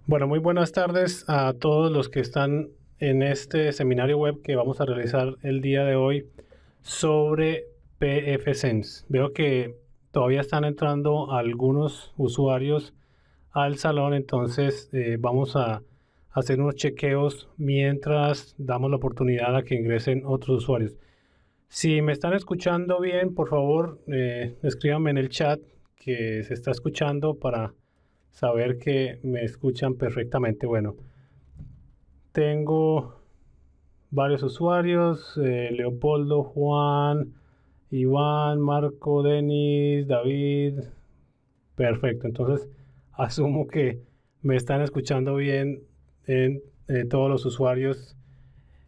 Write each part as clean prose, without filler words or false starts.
Bueno, muy buenas tardes a todos los que están en este seminario web que vamos a realizar el día de hoy sobre pfSense. Veo que todavía están entrando algunos usuarios al salón, entonces vamos a hacer unos chequeos mientras damos la oportunidad a que ingresen otros usuarios. Si me están escuchando bien, por favor, escríbanme en el chat que se está escuchando para saber que me escuchan perfectamente. Bueno, tengo varios usuarios, Leopoldo, Juan, Iván, Marco, Denis, David. Perfecto, entonces asumo que me están escuchando bien en todos los usuarios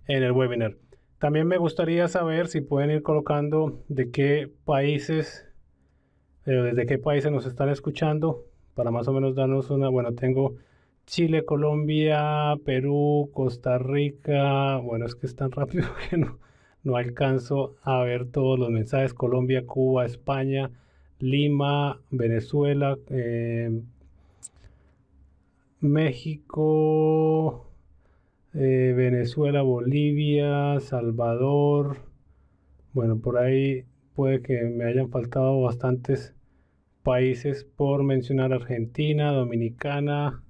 en el webinar. También me gustaría saber si pueden ir colocando de qué países, desde qué países nos están escuchando, para más o menos darnos una. Bueno, tengo Chile, Colombia, Perú, Costa Rica. Bueno, es que es tan rápido que no alcanzo a ver todos los mensajes. Colombia, Cuba, España, Lima, Venezuela, México, Venezuela, Bolivia, Salvador. Bueno, por ahí puede que me hayan faltado bastantes países por mencionar: Argentina, Dominicana.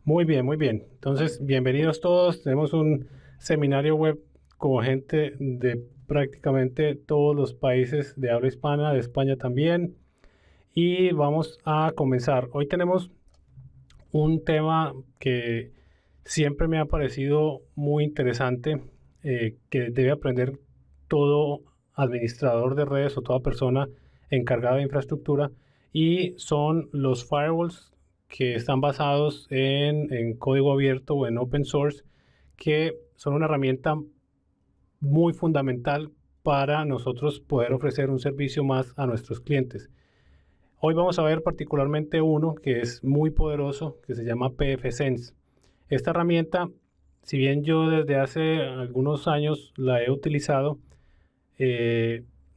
Muy bien, muy bien. Entonces, bienvenidos todos. Tenemos un seminario web con gente de prácticamente todos los países de habla hispana, de España también. Y vamos a comenzar. Hoy tenemos un tema que siempre me ha parecido muy interesante, que debe aprender todo administrador de redes o toda persona encargada de infraestructura, y son los firewalls que están basados en código abierto o en open source, que son una herramienta muy fundamental para nosotros poder ofrecer un servicio más a nuestros clientes. Hoy vamos a ver particularmente uno que es muy poderoso, que se llama pfSense. Esta herramienta, si bien yo desde hace algunos años la he utilizado,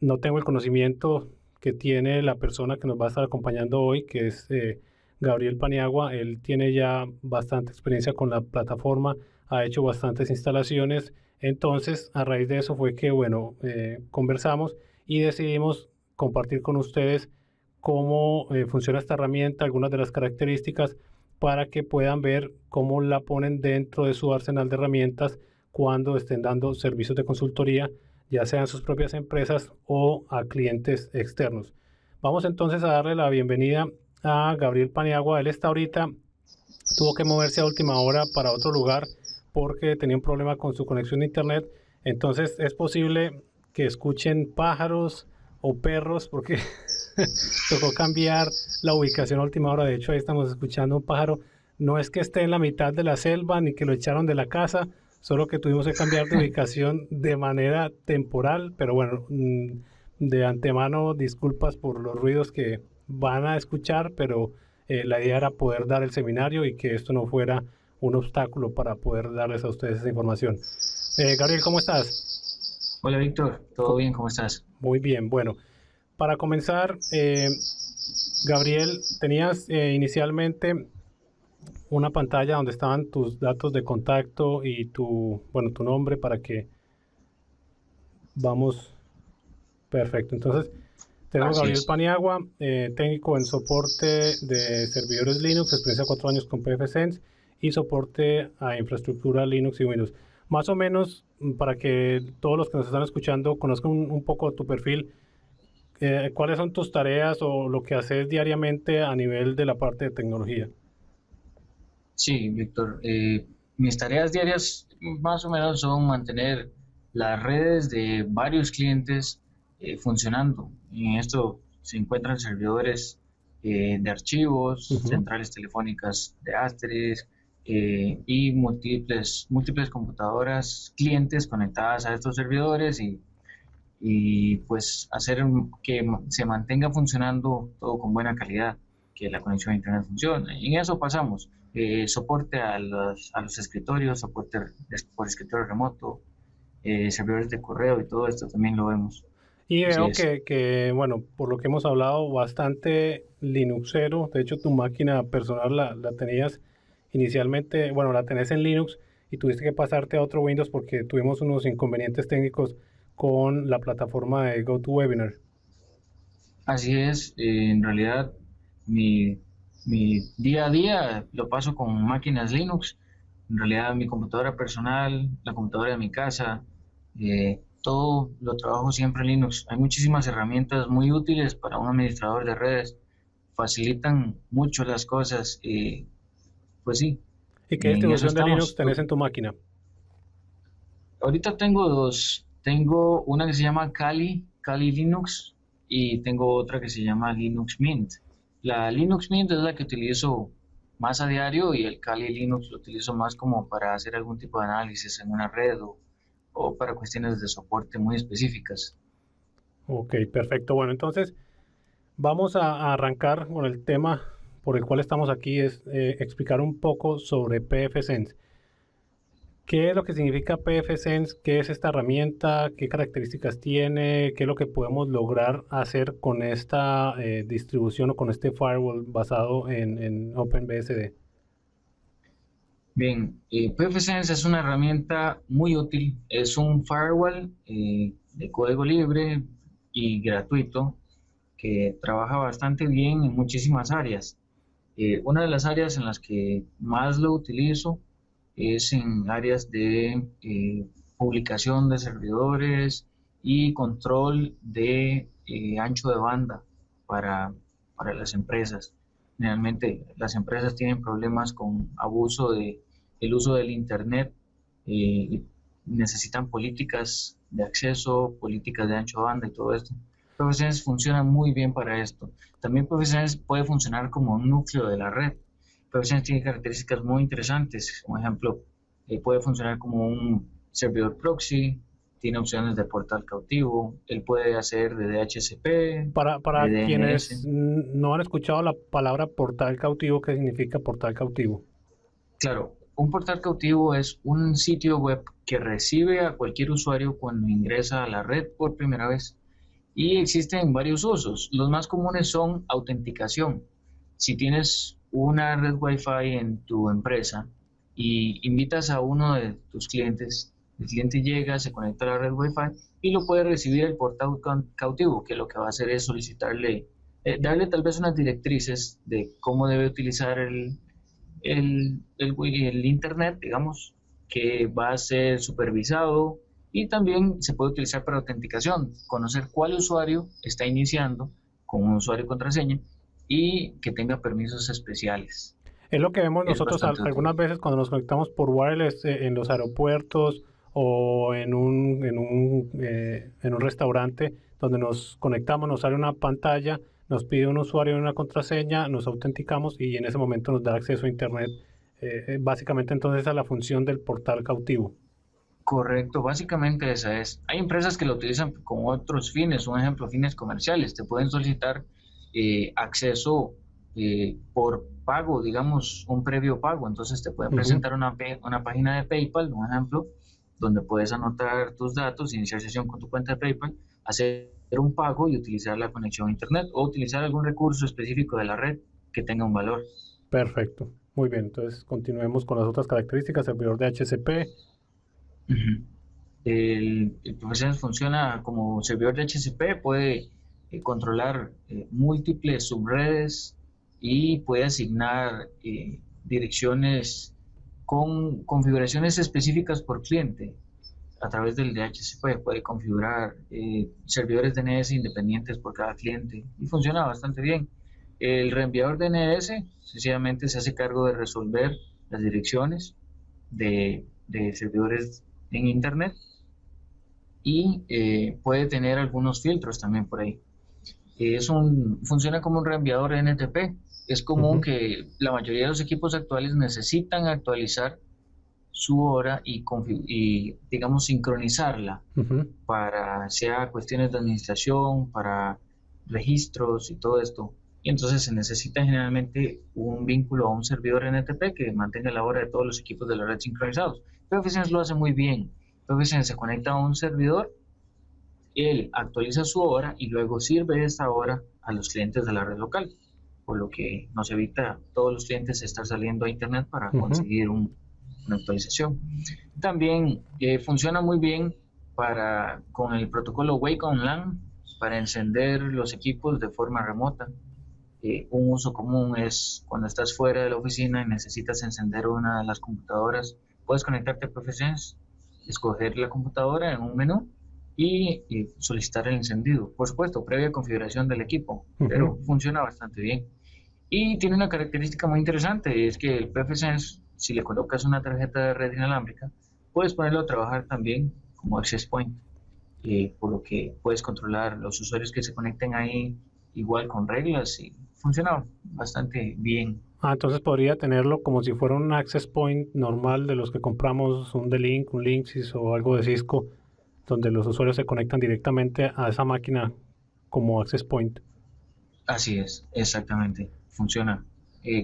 no tengo el conocimiento que tiene la persona que nos va a estar acompañando hoy, que es Gabriel Paniagua. Él tiene ya bastante experiencia con la plataforma, ha hecho bastantes instalaciones. Entonces, a raíz de eso fue que, bueno, conversamos y decidimos compartir con ustedes cómo funciona esta herramienta, algunas de las características, para que puedan ver cómo la ponen dentro de su arsenal de herramientas cuando estén dando servicios de consultoría, ya sean sus propias empresas o a clientes externos. Vamos entonces a darle la bienvenida a Gabriel Paniagua. Él está ahorita, tuvo que moverse a última hora para otro lugar porque tenía un problema con su conexión de internet. Entonces es posible que escuchen pájaros o perros porque tocó cambiar la ubicación a última hora. De hecho, ahí estamos escuchando un pájaro. No es que esté en la mitad de la selva ni que lo echaron de la casa, solo que tuvimos que cambiar de ubicación de manera temporal. Pero bueno, de antemano disculpas por los ruidos que van a escuchar, pero la idea era poder dar el seminario y que esto no fuera un obstáculo para poder darles a ustedes esa información. Gabriel, ¿cómo estás? Hola Víctor, ¿todo bien? ¿Cómo estás? Muy bien. Bueno, para comenzar, Gabriel, tenías inicialmente una pantalla donde estaban tus datos de contacto y tu nombre para que vamos. Perfecto. Entonces, tenemos Así Gabriel es. Paniagua, técnico en soporte de servidores Linux, experiencia 4 años con pfSense y soporte a infraestructura Linux y Windows. Más o menos, para que todos los que nos están escuchando conozcan un poco tu perfil, ¿cuáles son tus tareas o lo que haces diariamente a nivel de la parte de tecnología? Sí, Víctor, mis tareas diarias más o menos son mantener las redes de varios clientes funcionando. En esto se encuentran servidores de archivos, Ujú. centrales telefónicas de Asterisk y múltiples computadoras clientes conectadas a estos servidores y pues hacer que se mantenga funcionando todo con buena calidad, que la conexión a internet funcione. Y en eso pasamos, soporte a los escritorios, soporte por escritorio remoto, servidores de correo y todo esto también lo vemos. Y Así veo es. bueno, por lo que hemos hablado, bastante Linuxero. De hecho, tu máquina personal la tenías inicialmente, bueno, la tenés en Linux y tuviste que pasarte a otro Windows porque tuvimos unos inconvenientes técnicos con la plataforma de GoToWebinar. Así es, en realidad mi, mi día a día lo paso con máquinas Linux. En realidad mi computadora personal, la computadora de mi casa, todo lo trabajo siempre en Linux. Hay muchísimas herramientas muy útiles para un administrador de redes, facilitan mucho las cosas. Pues sí, ¿Y qué en eso distribución de Linux estamos. tenés en tu máquina? Ahorita tengo dos. Tengo una que se llama Kali Linux, y tengo otra que se llama Linux Mint. La Linux Mint es la que utilizo más a diario, y el Kali Linux lo utilizo más como para hacer algún tipo de análisis en una red, o para cuestiones de soporte muy específicas. Ok, perfecto. Bueno, entonces vamos a arrancar con el tema por el cual estamos aquí, es explicar un poco sobre pfSense. ¿Qué es lo que significa pfSense? ¿Qué es esta herramienta? ¿Qué características tiene? ¿Qué es lo que podemos lograr hacer con esta distribución o con este firewall basado en OpenBSD? Bien, pfSense es una herramienta muy útil. Es un firewall de código libre y gratuito que trabaja bastante bien en muchísimas áreas. Una de las áreas en las que más lo utilizo es en áreas de publicación de servidores y control de ancho de banda para, para las empresas. Generalmente las empresas tienen problemas con abuso de el uso del Internet, y necesitan políticas de acceso, políticas de ancho de banda y todo esto. PFSense funciona muy bien para esto. También PFSense puede funcionar como un núcleo de la red. PFSense tiene características muy interesantes. Como ejemplo, puede funcionar como un servidor proxy, tiene opciones de portal cautivo, él puede hacer de DHCP, Para de DNS. quienes no han escuchado la palabra portal cautivo, ¿qué significa portal cautivo? Claro, un portal cautivo es un sitio web que recibe a cualquier usuario cuando ingresa a la red por primera vez. Y existen varios usos. Los más comunes son autenticación. Si tienes una red Wi-Fi en tu empresa y invitas a uno de tus clientes, el cliente llega, se conecta a la red Wi-Fi y lo puede recibir el portal cautivo, que lo que va a hacer es solicitarle, darle tal vez unas directrices de cómo debe utilizar el Internet, digamos, que va a ser supervisado, y también se puede utilizar para autenticación, conocer cuál usuario está iniciando con un usuario y contraseña y que tenga permisos especiales. Es lo que vemos Es nosotros bastante útil. algunas veces cuando nos conectamos por wireless en los aeropuertos o en un restaurante donde nos conectamos, nos sale una pantalla, nos pide un usuario y una contraseña, nos autenticamos y en ese momento nos da acceso a Internet. Básicamente entonces esa es la función del portal cautivo. Correcto, básicamente esa es. Hay empresas que lo utilizan con otros fines, un ejemplo, fines comerciales. Te pueden solicitar acceso por pago, digamos, un previo pago. Entonces te pueden Ujú. presentar una página de PayPal, un ejemplo, donde puedes anotar tus datos, iniciar sesión con tu cuenta de PayPal, hacer un pago y utilizar la conexión a Internet, o utilizar algún recurso específico de la red que tenga un valor. Perfecto. Muy bien, entonces continuemos con las otras características. Servidor de HCP. Ujú. El Professional funciona como servidor de HCP, puede controlar múltiples subredes y puede asignar direcciones con configuraciones específicas por cliente. A través del DHCP puede configurar servidores DNS independientes por cada cliente, y funciona bastante bien. El reenviador DNS sencillamente se hace cargo de resolver las direcciones de servidores en Internet, y puede tener algunos filtros también por ahí. Funciona como un reenviador NTP. Es común Ujú. que la mayoría de los equipos actuales necesitan actualizar su hora y, digamos, sincronizarla Ujú. para sea cuestiones de administración, para registros y todo esto. Y entonces se necesita generalmente un vínculo a un servidor NTP que mantenga la hora de todos los equipos de la red sincronizados. PFSense lo hace muy bien. PFSense se conecta a un servidor, él actualiza su hora y luego sirve esta hora a los clientes de la red local. por lo que nos evita todos los clientes estar saliendo a internet para Ujú. conseguir una actualización. También funciona muy bien con el protocolo Wake on LAN para encender los equipos de forma remota. Un uso común es cuando estás fuera de la oficina y necesitas encender una de las computadoras, puedes conectarte a PFSense, escoger la computadora en un menú y solicitar el encendido. Por supuesto, previa configuración del equipo, Ujú. pero funciona bastante bien. Y tiene una característica muy interesante, es que el PFSense, si le colocas una tarjeta de red inalámbrica, puedes ponerlo a trabajar también como access point, por lo que puedes controlar los usuarios que se conecten ahí igual con reglas y funciona bastante bien. Entonces podría tenerlo como si fuera un access point normal de los que compramos, un D-Link, un Linksys o algo de Cisco, donde los usuarios se conectan directamente a esa máquina como access point. Así es, exactamente, funciona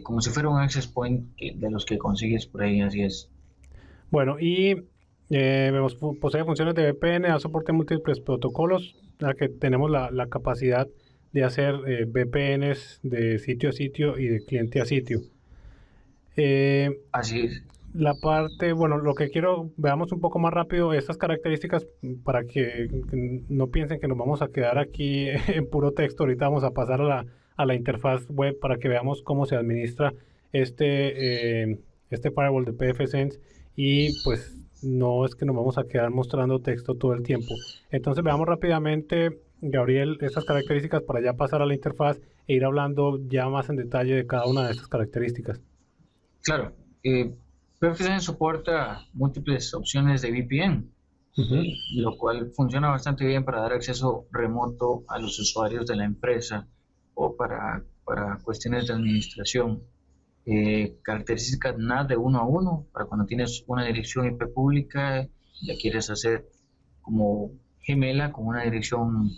como si fuera un access point de los que consigues por ahí, así es. Bueno, y vemos, posee funciones de VPN, da soporte a múltiples protocolos, ya que tenemos la capacidad de hacer VPNs de sitio a sitio y de cliente a sitio. Eh, Así es, la parte, bueno, lo que quiero, veamos un poco más rápido estas características para que no piensen que nos vamos a quedar aquí en puro texto. Ahorita vamos a pasar a la interfaz web para que veamos cómo se administra este firewall de pfSense y pues no es que nos vamos a quedar mostrando texto todo el tiempo. Entonces veamos rápidamente, Gabriel, estas características para ya pasar a la interfaz e ir hablando ya más en detalle de cada una de estas características. claro. PFSense soporta múltiples opciones de VPN, Ujú. lo cual funciona bastante bien para dar acceso remoto a los usuarios de la empresa o para cuestiones de administración. Características NAT de uno a uno, para cuando tienes una dirección IP pública, la quieres hacer como gemela con una dirección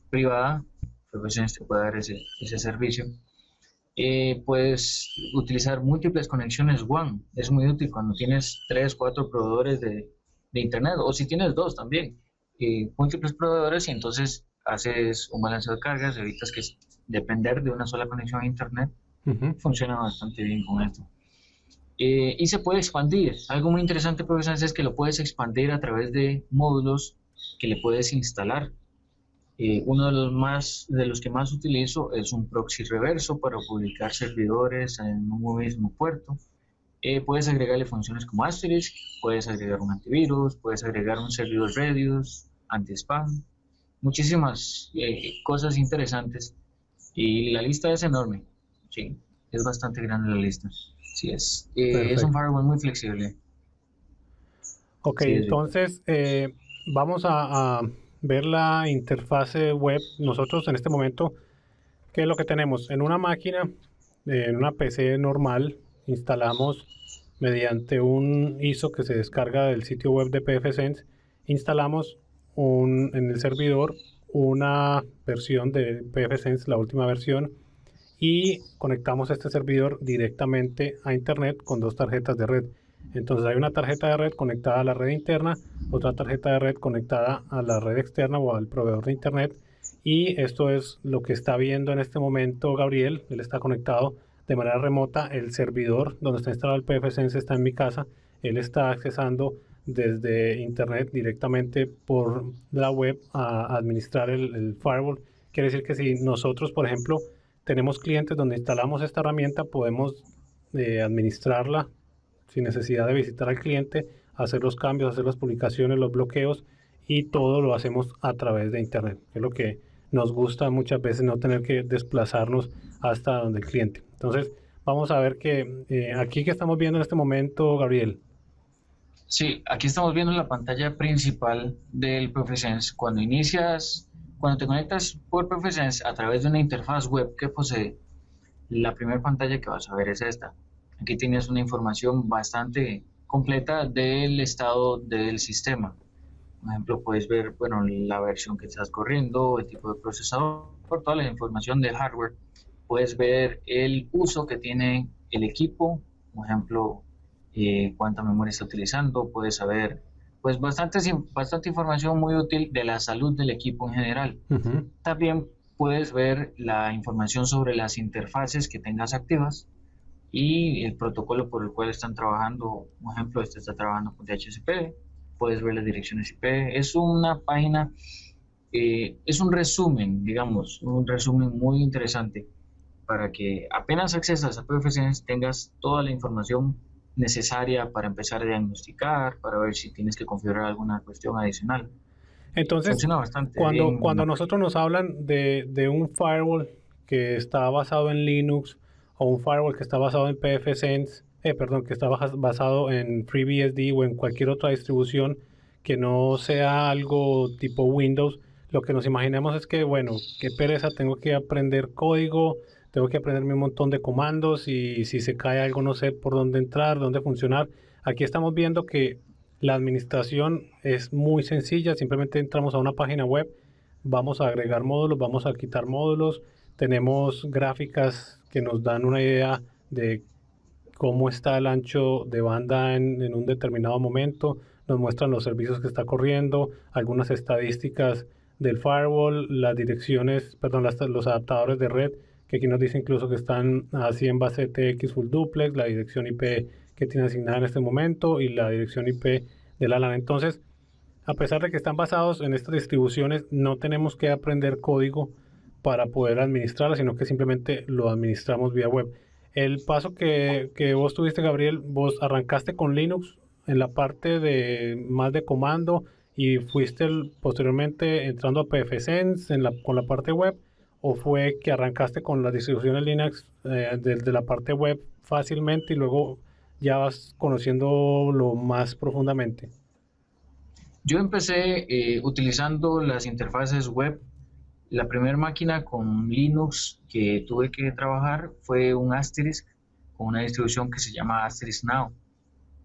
privada, PFSense te puede dar ese servicio. Puedes utilizar múltiples conexiones WAN. Es muy útil cuando tienes 3, 4 proveedores de Internet o si tienes dos también. Múltiples proveedores y entonces haces un balanceo de cargas, evitas que depender de una sola conexión a Internet. Ujú. Funciona bastante bien con esto. Y se puede expandir. Algo muy interesante, profesor, es que lo puedes expandir a través de módulos que le puedes instalar. Uno de los que más utilizo es un proxy reverso para publicar servidores en un mismo puerto. Puedes agregarle funciones como Asterisk, puedes agregar un antivirus, puedes agregar un servidor Redius, anti-spam, muchísimas cosas interesantes. Y la lista es enorme, sí, es bastante grande la lista. Sí, es un Perfecto. firewall muy flexible. Ok, Sí, es Víctor. entonces vamos a ver la interfase web. Nosotros en este momento, ¿qué es lo que tenemos? En una máquina, en una PC normal, instalamos mediante un ISO que se descarga del sitio web de pfSense, instalamos en el servidor una versión de pfSense, la última versión, y conectamos este servidor directamente a internet con dos tarjetas de red. Entonces hay una tarjeta de red conectada a la red interna, otra tarjeta de red conectada a la red externa o al proveedor de internet, y esto es lo que está viendo en este momento Gabriel. Él está conectado de manera remota. El servidor donde está instalado el pfSense está en mi casa. Él está accesando desde internet directamente por la web a administrar el firewall. Quiere decir que si nosotros, por ejemplo, tenemos clientes donde instalamos esta herramienta, podemos administrarla sin necesidad de visitar al cliente, hacer los cambios, hacer las publicaciones, los bloqueos, y todo lo hacemos a través de internet, que es lo que nos gusta muchas veces, no tener que desplazarnos hasta donde el cliente. Entonces vamos a ver que aquí que estamos viendo en este momento, Gabriel. Sí, aquí estamos viendo la pantalla principal del ProfeSense. Cuando te conectas por ProfeSense a través de una interfaz web que posee, la primera pantalla que vas a ver es esta. Aquí tienes una información bastante completa del estado del sistema. Por ejemplo, puedes ver, bueno, la versión que estás corriendo, el tipo de procesador, toda la información del hardware. Puedes ver el uso que tiene el equipo, por ejemplo, cuánta memoria está utilizando. Puedes saber, bastante información muy útil de la salud del equipo en general. Uh -huh. También puedes ver la información sobre las interfaces que tengas activas y el protocolo por el cual están trabajando. Por ejemplo, este está trabajando con DHCP, puedes ver las direcciones IP. Es una página, es un resumen, digamos, un resumen muy interesante para que apenas accesas a PFSense tengas toda la información necesaria para empezar a diagnosticar, para ver si tienes que configurar alguna cuestión adicional. Entonces, Funciona bastante bien cuando la página. nosotros nos hablan de un firewall que está basado en Linux o un firewall que está basado en pfSense, perdón, que está basado en FreeBSD o en cualquier otra distribución que no sea algo tipo Windows, lo que nos imaginemos es que, bueno, qué pereza, tengo que aprender código, tengo que aprenderme un montón de comandos y si se cae algo no sé por dónde entrar, dónde funcionar. Aquí estamos viendo que la administración es muy sencilla, simplemente entramos a una página web, vamos a agregar módulos, vamos a quitar módulos, tenemos gráficas que nos dan una idea de cómo está el ancho de banda en un determinado momento, nos muestran los servicios que está corriendo, algunas estadísticas del firewall, las direcciones, perdón, los adaptadores de red, que aquí nos dice incluso que están a 100 base TX full duplex, la dirección IP que tiene asignada en este momento y la dirección IP de la LAN. Entonces, a pesar de que están basados en estas distribuciones, no tenemos que aprender código para poder administrarlas, sino que simplemente lo administramos vía web. El paso que vos tuviste, Gabriel, vos arrancaste con Linux en la parte de más de comando y fuiste posteriormente entrando a pfSense con la parte web, o fue que arrancaste con las distribuciones Linux desde la parte web fácilmente y luego ya vas conociendo lo más profundamente. Yo empecé utilizando las interfaces web. La primera máquina con Linux que tuve que trabajar fue un Asterisk con una distribución que se llama Asterisk Now.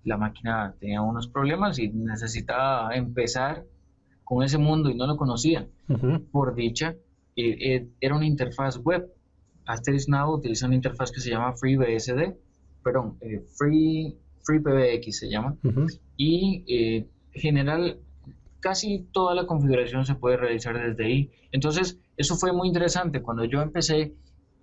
La máquina tenía unos problemas y necesitaba empezar con ese mundo y no lo conocía. Ujú. Por dicha, era una interfaz web. Asterisk Now utiliza una interfaz que se llama FreeBSD, perdón, FreePBX se llama, Ujú. y general casi toda la configuración se puede realizar desde ahí. Entonces, eso fue muy interesante. Cuando yo empecé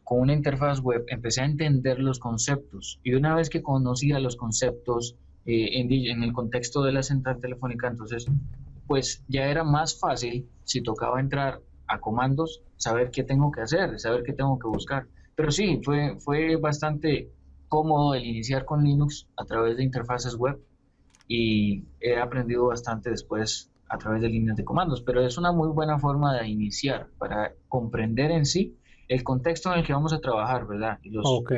con una interfaz web, empecé a entender los conceptos. Y una vez que conocía los conceptos en el contexto de la central telefónica, entonces, pues ya era más fácil, si tocaba entrar a comandos, saber qué tengo que hacer, saber qué tengo que buscar. Pero sí, fue bastante cómodo el iniciar con Linux a través de interfaces web y he aprendido bastante después a través de líneas de comandos, pero es una muy buena forma de iniciar para comprender en sí el contexto en el que vamos a trabajar, ¿verdad? Y Ok.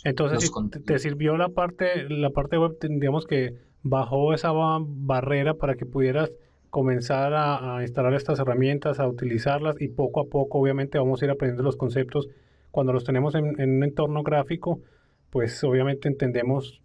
Entonces, los si te sirvió la parte web, digamos que bajó esa barrera para que pudieras comenzar a instalar estas herramientas, a utilizarlas y poco a poco, obviamente, vamos a ir aprendiendo los conceptos. Cuando los tenemos en un entorno gráfico, pues obviamente entendemos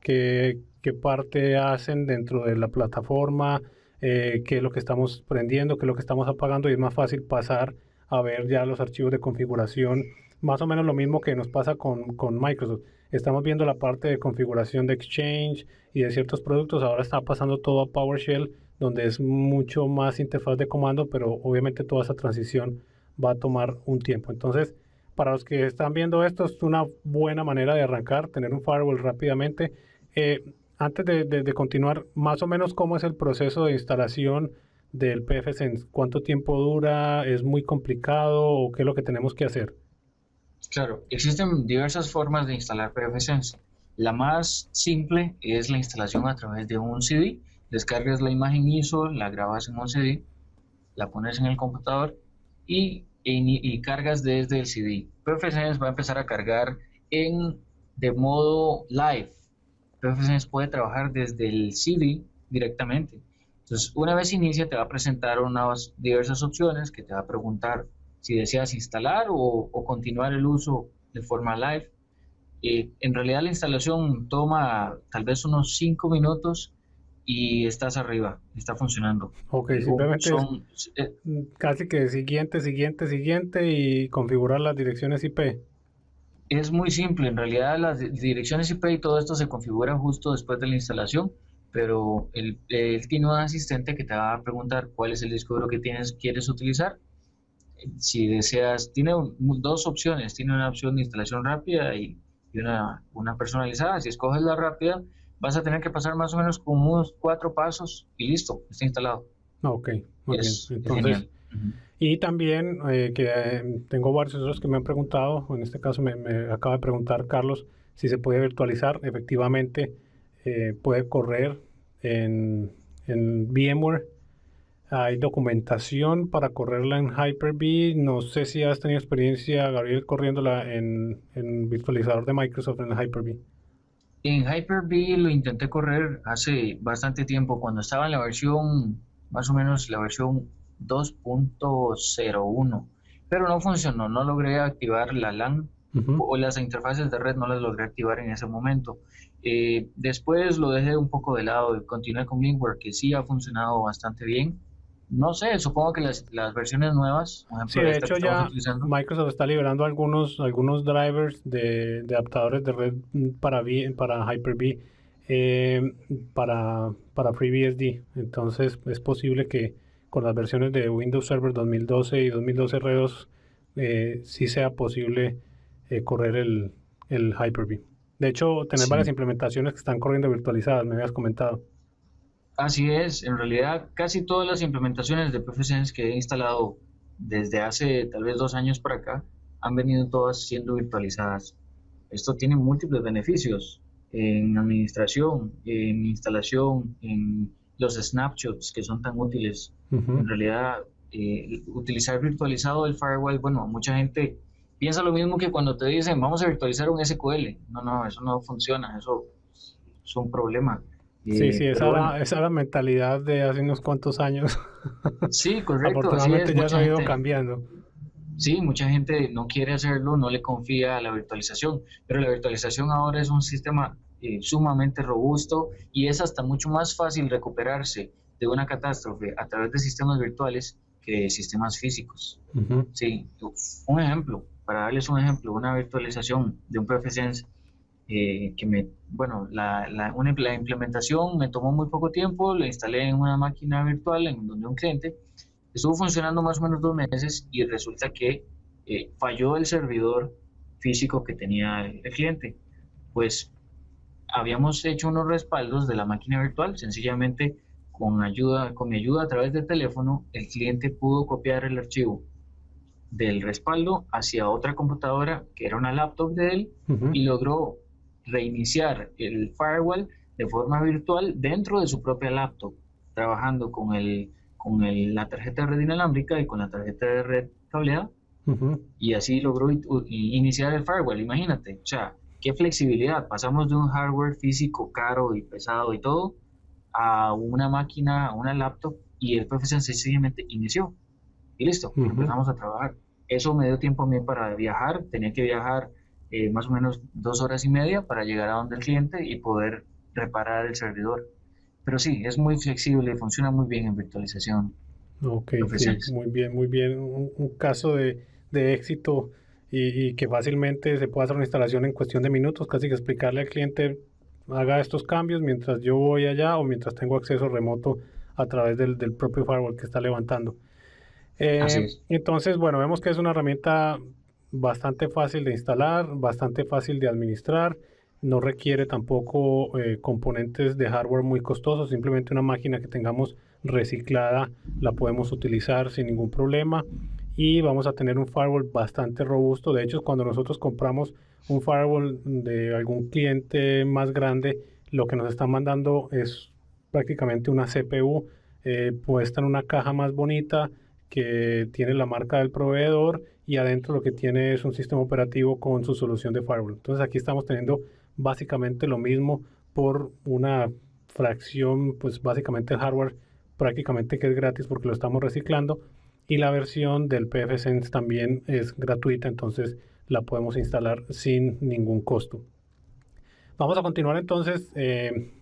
qué parte hacen dentro de la plataforma, qué es lo que estamos prendiendo, qué es lo que estamos apagando y es más fácil pasar a ver ya los archivos de configuración, más o menos lo mismo que nos pasa con Microsoft. Estamos viendo la parte de configuración de Exchange y de ciertos productos, ahora está pasando todo a PowerShell, donde es mucho más interfaz de comando, pero obviamente toda esa transición va a tomar un tiempo. Entonces, para los que están viendo esto, es una buena manera de arrancar, tener un firewall rápidamente. Antes de continuar, más o menos cómo es el proceso de instalación del pfSense, cuánto tiempo dura, es muy complicado o qué es lo que tenemos que hacer. Claro, existen diversas formas de instalar pfSense. La más simple es la instalación a través de un CD. Descargas la imagen ISO, la grabas en un CD, la pones en el computador y cargas desde el CD. pfSense va a empezar a cargar de modo live. pfSense puede trabajar desde el CD directamente. Entonces, una vez inicia, te va a presentar unas diversas opciones que te va a preguntar si deseas instalar o continuar el uso de forma live. En realidad la instalación toma tal vez unos 5 minutos y estás arriba, está funcionando. Ok, simplemente es Son, eh, casi que siguiente, siguiente, siguiente y configurar las direcciones IP. es muy simple, en realidad las direcciones IP y todo esto se configura justo después de la instalación, pero él tiene un asistente que te va a preguntar cuál es el disco duro que quieres utilizar Si deseas, tiene dos opciones, tiene una opción de instalación rápida y una personalizada. Si escoges la rápida, vas a tener que pasar más o menos como unos 4 pasos y listo, está instalado. Ok, muy bien. Es Entonces, genial. Ujú. y también tengo varios usuarios que me han preguntado, en este caso me acaba de preguntar Carlos, si se puede virtualizar. Efectivamente, puede correr en, en VMware. Hay documentación para correrla en Hyper-V. No sé si has tenido experiencia, Gabriel, corriéndola en virtualizador de Microsoft en Hyper-V. En Hyper-V lo intenté correr hace bastante tiempo, cuando estaba en la versión, más o menos la versión 2.01, pero no funcionó, no logré activar la LAN Ujú. o las interfaces de red, no las logré activar en ese momento. Después lo dejé un poco de lado y continué con VMware, que sí ha funcionado bastante bien. No sé, supongo que las versiones nuevas, por Sí, ejemplo de esta que hecho estamos ya utilizando. Microsoft está liberando algunos drivers de adaptadores de red para Hyper-V, para FreeBSD. Entonces es posible que con las versiones de Windows Server 2012 y 2012 R2 sí sea posible correr el Hyper-V. De hecho, tener varias Sí. implementaciones que están corriendo virtualizadas, me habías comentado. Así es, en realidad casi todas las implementaciones de PFSense que he instalado desde hace tal vez 2 años para acá han venido todas siendo virtualizadas. Esto tiene múltiples beneficios en administración, en instalación, en los snapshots que son tan útiles. En Ujú. realidad, utilizar virtualizado el firewall, bueno, mucha gente piensa lo mismo que cuando te dicen vamos a virtualizar un SQL. No, no, eso no funciona, eso es un problema. Sí, sí, Pero bueno. esa era la mentalidad de hace unos cuantos años. Sí, correcto, así es. Afortunadamente ya se ha ido cambiando. Sí, mucha gente no quiere hacerlo, no le confía a la virtualización, pero la virtualización ahora es un sistema sumamente robusto y es hasta mucho más fácil recuperarse de una catástrofe a través de sistemas virtuales que de sistemas físicos. Ujú. Sí, un ejemplo, para darles un ejemplo, una virtualización de un PFSense bueno, la implementación me tomó muy poco tiempo, la instalé en una máquina virtual en donde un cliente. Estuvo funcionando más o menos 2 meses y resulta que falló el servidor físico que tenía el cliente. Pues habíamos hecho unos respaldos de la máquina virtual, sencillamente con mi ayuda a través del teléfono, el cliente pudo copiar el archivo del respaldo hacia otra computadora que era una laptop de él Ujú. y logró reiniciar el firewall de forma virtual dentro de su propia laptop, trabajando la tarjeta de red inalámbrica y con la tarjeta de red cableada, Ujú. y así logró iniciar el firewall. Imagínate, o sea, qué flexibilidad. Pasamos de un hardware físico caro y pesado y todo a una máquina, a una laptop, y el profesor sencillamente inició y listo, Ujú. empezamos a trabajar. Eso me dio tiempo a mí para viajar, tenía que viajar más o menos 2 horas y media para llegar a donde el cliente y poder reparar el servidor. Pero sí, es muy flexible, funciona muy bien en virtualización Ok, sí, PowerSense. muy bien, muy bien. Un caso de éxito y que fácilmente se puede hacer una instalación en cuestión de minutos, casi que explicarle al cliente haga estos cambios mientras yo voy allá o mientras tengo acceso remoto a través del propio firewall que está levantando. Así es. Entonces, bueno, vemos que es una herramienta bastante fácil de instalar, bastante fácil de administrar, no requiere tampoco componentes de hardware muy costosos, simplemente una máquina que tengamos reciclada la podemos utilizar sin ningún problema y vamos a tener un firewall bastante robusto. De hecho, cuando nosotros compramos un firewall de algún cliente más grande, lo que nos están mandando es prácticamente una CPU puesta en una caja más bonita que tiene la marca del proveedor y adentro lo que tiene es un sistema operativo con su solución de firewall. Entonces aquí estamos teniendo básicamente lo mismo por una fracción, pues básicamente el hardware prácticamente que es gratis porque lo estamos reciclando y la versión del pfSense también es gratuita, entonces la podemos instalar sin ningún costo. Vamos a continuar entonces,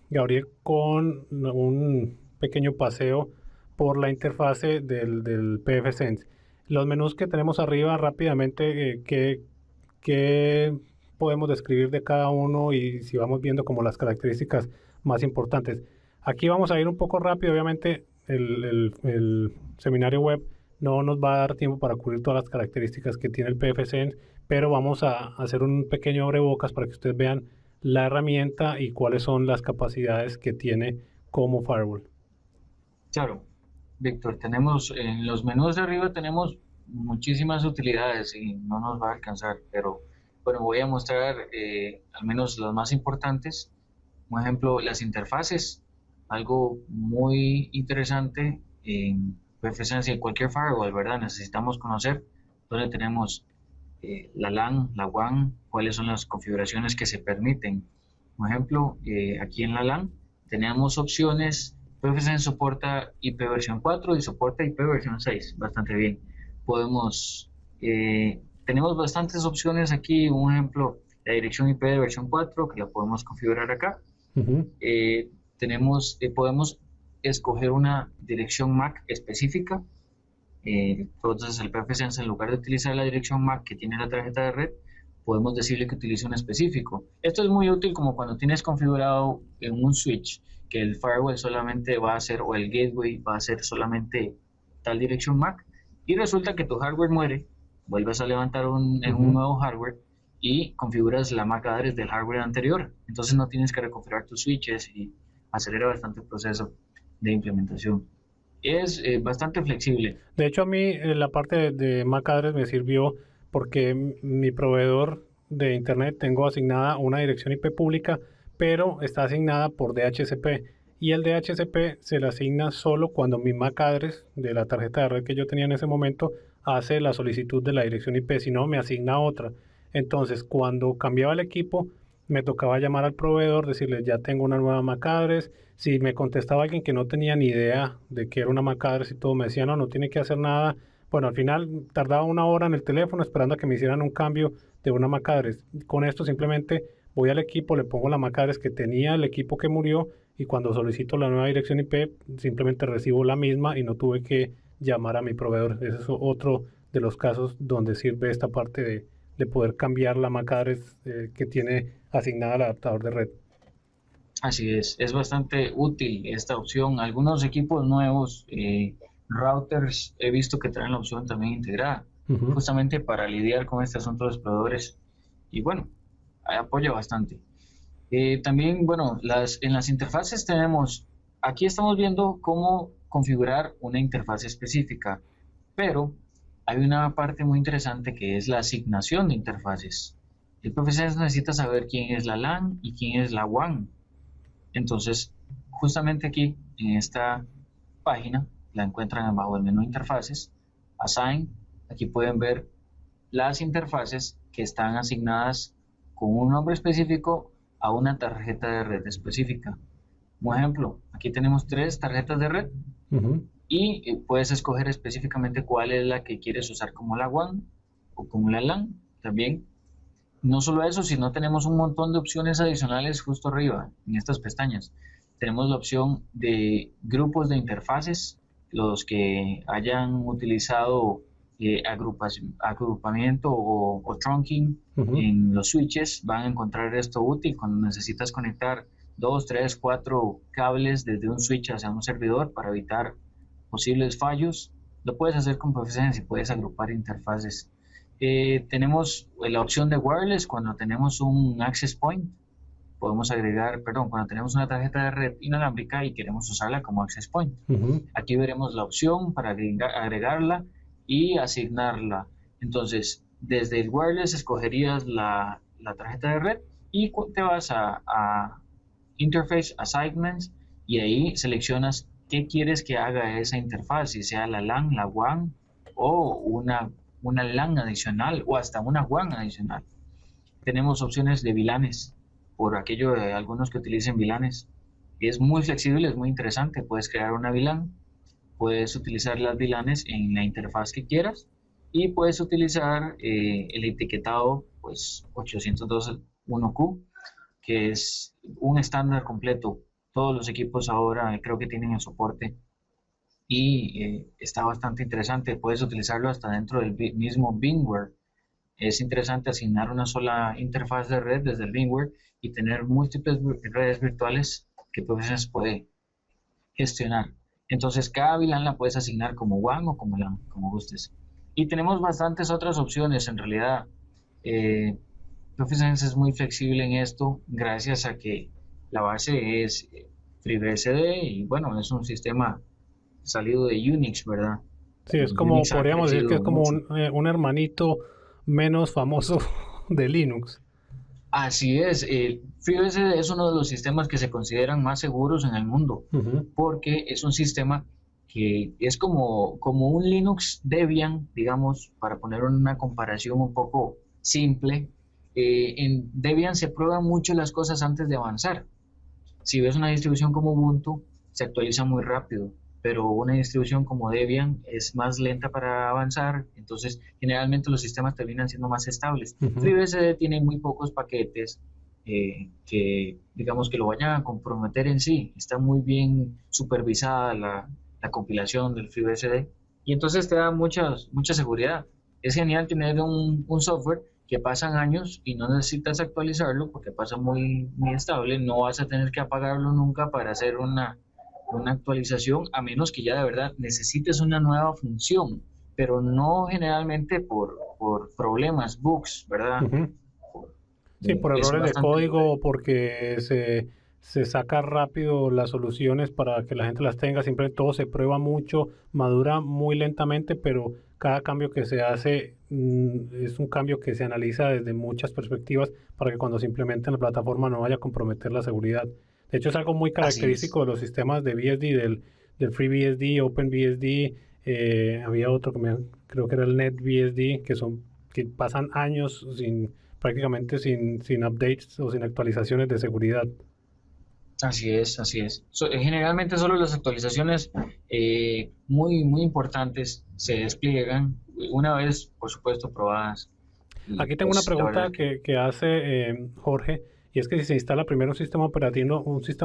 Gabriel, con un pequeño paseo por la interfase del pfSense. Los menús que tenemos arriba rápidamente, ¿qué podemos describir de cada uno y si vamos viendo como las características más importantes? Aquí vamos a ir un poco rápido, obviamente el seminario web no nos va a dar tiempo para cubrir todas las características que tiene el PFSense, pero vamos a hacer un pequeño abrebocas para que ustedes vean la herramienta y cuáles son las capacidades que tiene como firewall. Claro, Víctor, tenemos en los menús de arriba tenemos muchísimas utilidades y no nos va a alcanzar, pero bueno, voy a mostrar al menos las más importantes. Por ejemplo, las interfaces, algo muy interesante en PFSense y en cualquier firewall, ¿verdad? Necesitamos conocer dónde tenemos la LAN, la WAN, cuáles son las configuraciones que se permiten. Por ejemplo, aquí en la LAN tenemos opciones. PFSense soporta IP versión 4 y soporta IP versión 6, bastante bien. Tenemos bastantes opciones aquí. Un ejemplo, la dirección IP de versión 4, que la podemos configurar acá. Podemos escoger una dirección MAC específica. Entonces el PFSense, en lugar de utilizar la dirección MAC que tiene la tarjeta de red, podemos decirle que utilice un específico. Esto es muy útil como cuando tienes configurado en un switch que el firewall solamente va a hacer, o el gateway va a hacer solamente tal dirección MAC, y resulta que tu hardware muere, vuelves a levantar un nuevo hardware y configuras la MAC address del hardware anterior. Entonces no tienes que reconfigurar tus switches y acelera bastante el proceso de implementación. Es bastante flexible. De hecho, a mí la parte de MAC address me sirvió porque mi proveedor de internet tengo asignada una dirección IP pública, pero está asignada por DHCP. Y el DHCP se le asigna solo cuando mi MAC address de la tarjeta de red que yo tenía en ese momento hace la solicitud de la dirección IP, si no me asigna otra. Entonces, cuando cambiaba el equipo, me tocaba llamar al proveedor, decirle ya tengo una nueva MAC address. Si me contestaba alguien que no tenía ni idea de que era una MAC address y todo, me decía no tiene que hacer nada. Bueno, al final tardaba una hora en el teléfono esperando a que me hicieran un cambio de una MAC address. Con esto simplemente voy al equipo, le pongo la MAC address que tenía el equipo que murió, y cuando solicito la nueva dirección IP simplemente recibo la misma y no tuve que llamar a mi proveedor. Ese es otro de los casos donde sirve esta parte de poder cambiar la MAC address que tiene asignada al adaptador de red. Así es bastante útil esta opción. Algunos equipos nuevos, routers, he visto que traen la opción también integrada, justamente para lidiar con este asunto de los proveedores. Y bueno, apoya bastante. También, bueno, en las interfaces aquí estamos viendo cómo configurar una interfaz específica, pero hay una parte muy interesante que es la asignación de interfaces. El profesor necesita saber quién es la LAN y quién es la WAN. Entonces, justamente aquí, en esta página, la encuentran bajo el menú interfaces, Assign. Aquí pueden ver las interfaces que están asignadas con un nombre específico a una tarjeta de red específica. Por ejemplo, aquí tenemos 3 tarjetas de red y puedes escoger específicamente cuál es la que quieres usar como la WAN o como la LAN también. No solo eso, sino tenemos un montón de opciones adicionales justo arriba, en estas pestañas. Tenemos la opción de grupos de interfaces, los que hayan utilizado agrupamiento o trunking en los switches van a encontrar esto útil cuando necesitas conectar 2, 3, 4 cables desde un switch hacia un servidor para evitar posibles fallos. Lo puedes hacer con PFSense y puedes agrupar interfaces. Tenemos la opción de wireless cuando tenemos un access point. Cuando tenemos una tarjeta de red inalámbrica y queremos usarla como access point. Aquí veremos la opción para agregarla y asignarla. Entonces, desde el wireless escogerías la tarjeta de red y te vas a Interface Assignments y ahí seleccionas qué quieres que haga esa interfaz, si sea la LAN, la WAN o una LAN adicional o hasta una WAN adicional. Tenemos opciones de VLANs, por aquello de algunos que utilicen VLANs. Es muy flexible, es muy interesante. Puedes crear una VLAN, puedes utilizar las VLANs en la interfaz que quieras y puedes utilizar el etiquetado 802.1q, que es un estándar completo. Todos los equipos ahora creo que tienen el soporte y está bastante interesante. Puedes utilizarlo hasta dentro del mismo VMware. Es interesante asignar una sola interfaz de red desde el VMware y tener múltiples redes virtuales que PFSense puede gestionar. Entonces, cada VLAN la puedes asignar como WAN o como LAN, como gustes. Y tenemos bastantes otras opciones, en realidad. Eh, ProfSense es muy flexible en esto, gracias a que la base es FreeBSD y bueno, es un sistema salido de Unix, ¿verdad? Sí, es como, Unix ha podríamos decir que crecido es como mucho. un hermanito menos famoso de Linux. Así es, FreeBSD es uno de los sistemas que se consideran más seguros en el mundo, Ujú. porque es un sistema que es como un Linux Debian, digamos, para poner una comparación un poco simple. En Debian se prueban mucho las cosas antes de avanzar. Si ves una distribución como Ubuntu, se actualiza muy rápido, pero una distribución como Debian es más lenta para avanzar, entonces generalmente los sistemas terminan siendo más estables. Ujú. FreeBSD tiene muy pocos paquetes que, digamos, que lo vayan a comprometer en sí. Está muy bien supervisada la compilación del FreeBSD y entonces te da mucha seguridad. Es genial tener un software que pasan años y no necesitas actualizarlo porque pasa muy estable, no vas a tener que apagarlo nunca para hacer una actualización, a menos que ya de verdad necesites una nueva función, pero no generalmente por problemas, bugs, ¿verdad? Ujú. Sí, por Es errores de bastante código libre. o porque se saca rápido las soluciones para que la gente las tenga. Siempre todo se prueba mucho, madura muy lentamente, pero cada cambio que se hace es un cambio que se analiza desde muchas perspectivas para que cuando se implemente en la plataforma no vaya a comprometer la seguridad. De hecho, es algo muy Así es. característico de los sistemas de BSD, del FreeBSD, OpenBSD. Había otro creo que era el NetBSD, que pasan años prácticamente sin updates o sin actualizaciones de seguridad. Así es, así es. Generalmente solo las actualizaciones muy importantes se despliegan una vez, por supuesto, probadas. Y Aquí tengo una pues la verdad pregunta que que hace Jorge, y es que si se instala primero un sistema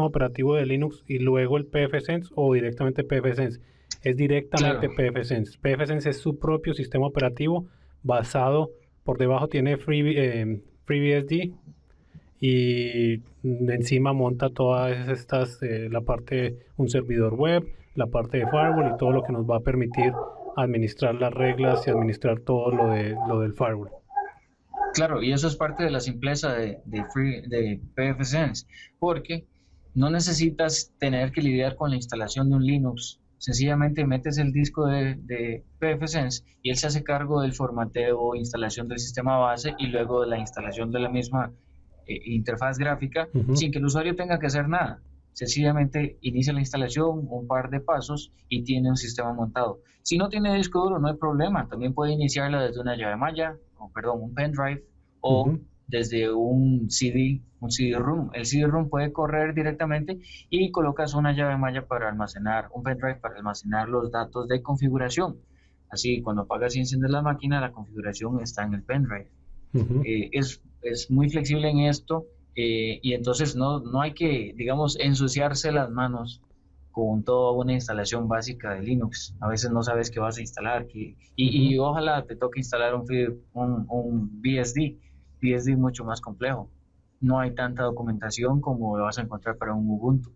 operativo de Linux y luego el pfSense o directamente pfSense, es directamente claro, pfSense. pfSense es su propio sistema operativo basado, por debajo tiene FreeBSD y encima monta todas estas, la parte, un servidor web, la parte de firewall y todo lo que nos va a permitir administrar las reglas y administrar todo lo del firewall. claro, y eso es parte de la simpleza de pfSense, porque no necesitas tener que lidiar con la instalación de un Linux. Sencillamente metes el disco de pfSense y él se hace cargo del formateo, instalación del sistema base y luego de la instalación de la misma interfaz gráfica Ujú. sin que el usuario tenga que hacer nada. Sencillamente inicia la instalación, un par de pasos y tiene un sistema montado. Si no tiene disco duro, no hay problema. También puede iniciarla desde una llave malla, o perdón, un pendrive o Ujú. desde un CD-ROM. El CD-ROM puede correr directamente y colocas una llave malla para almacenar, un pendrive para almacenar los datos de configuración. Así, cuando apagas y enciendes la máquina, la configuración está en el pendrive. Ujú. Es muy flexible en esto y entonces no hay que, digamos, ensuciarse las manos con toda una instalación básica de Linux. A veces no sabes qué vas a instalar Ujú. y ojalá te toque instalar un BSD. BSD es mucho más complejo. No hay tanta documentación como lo vas a encontrar para un Ubuntu.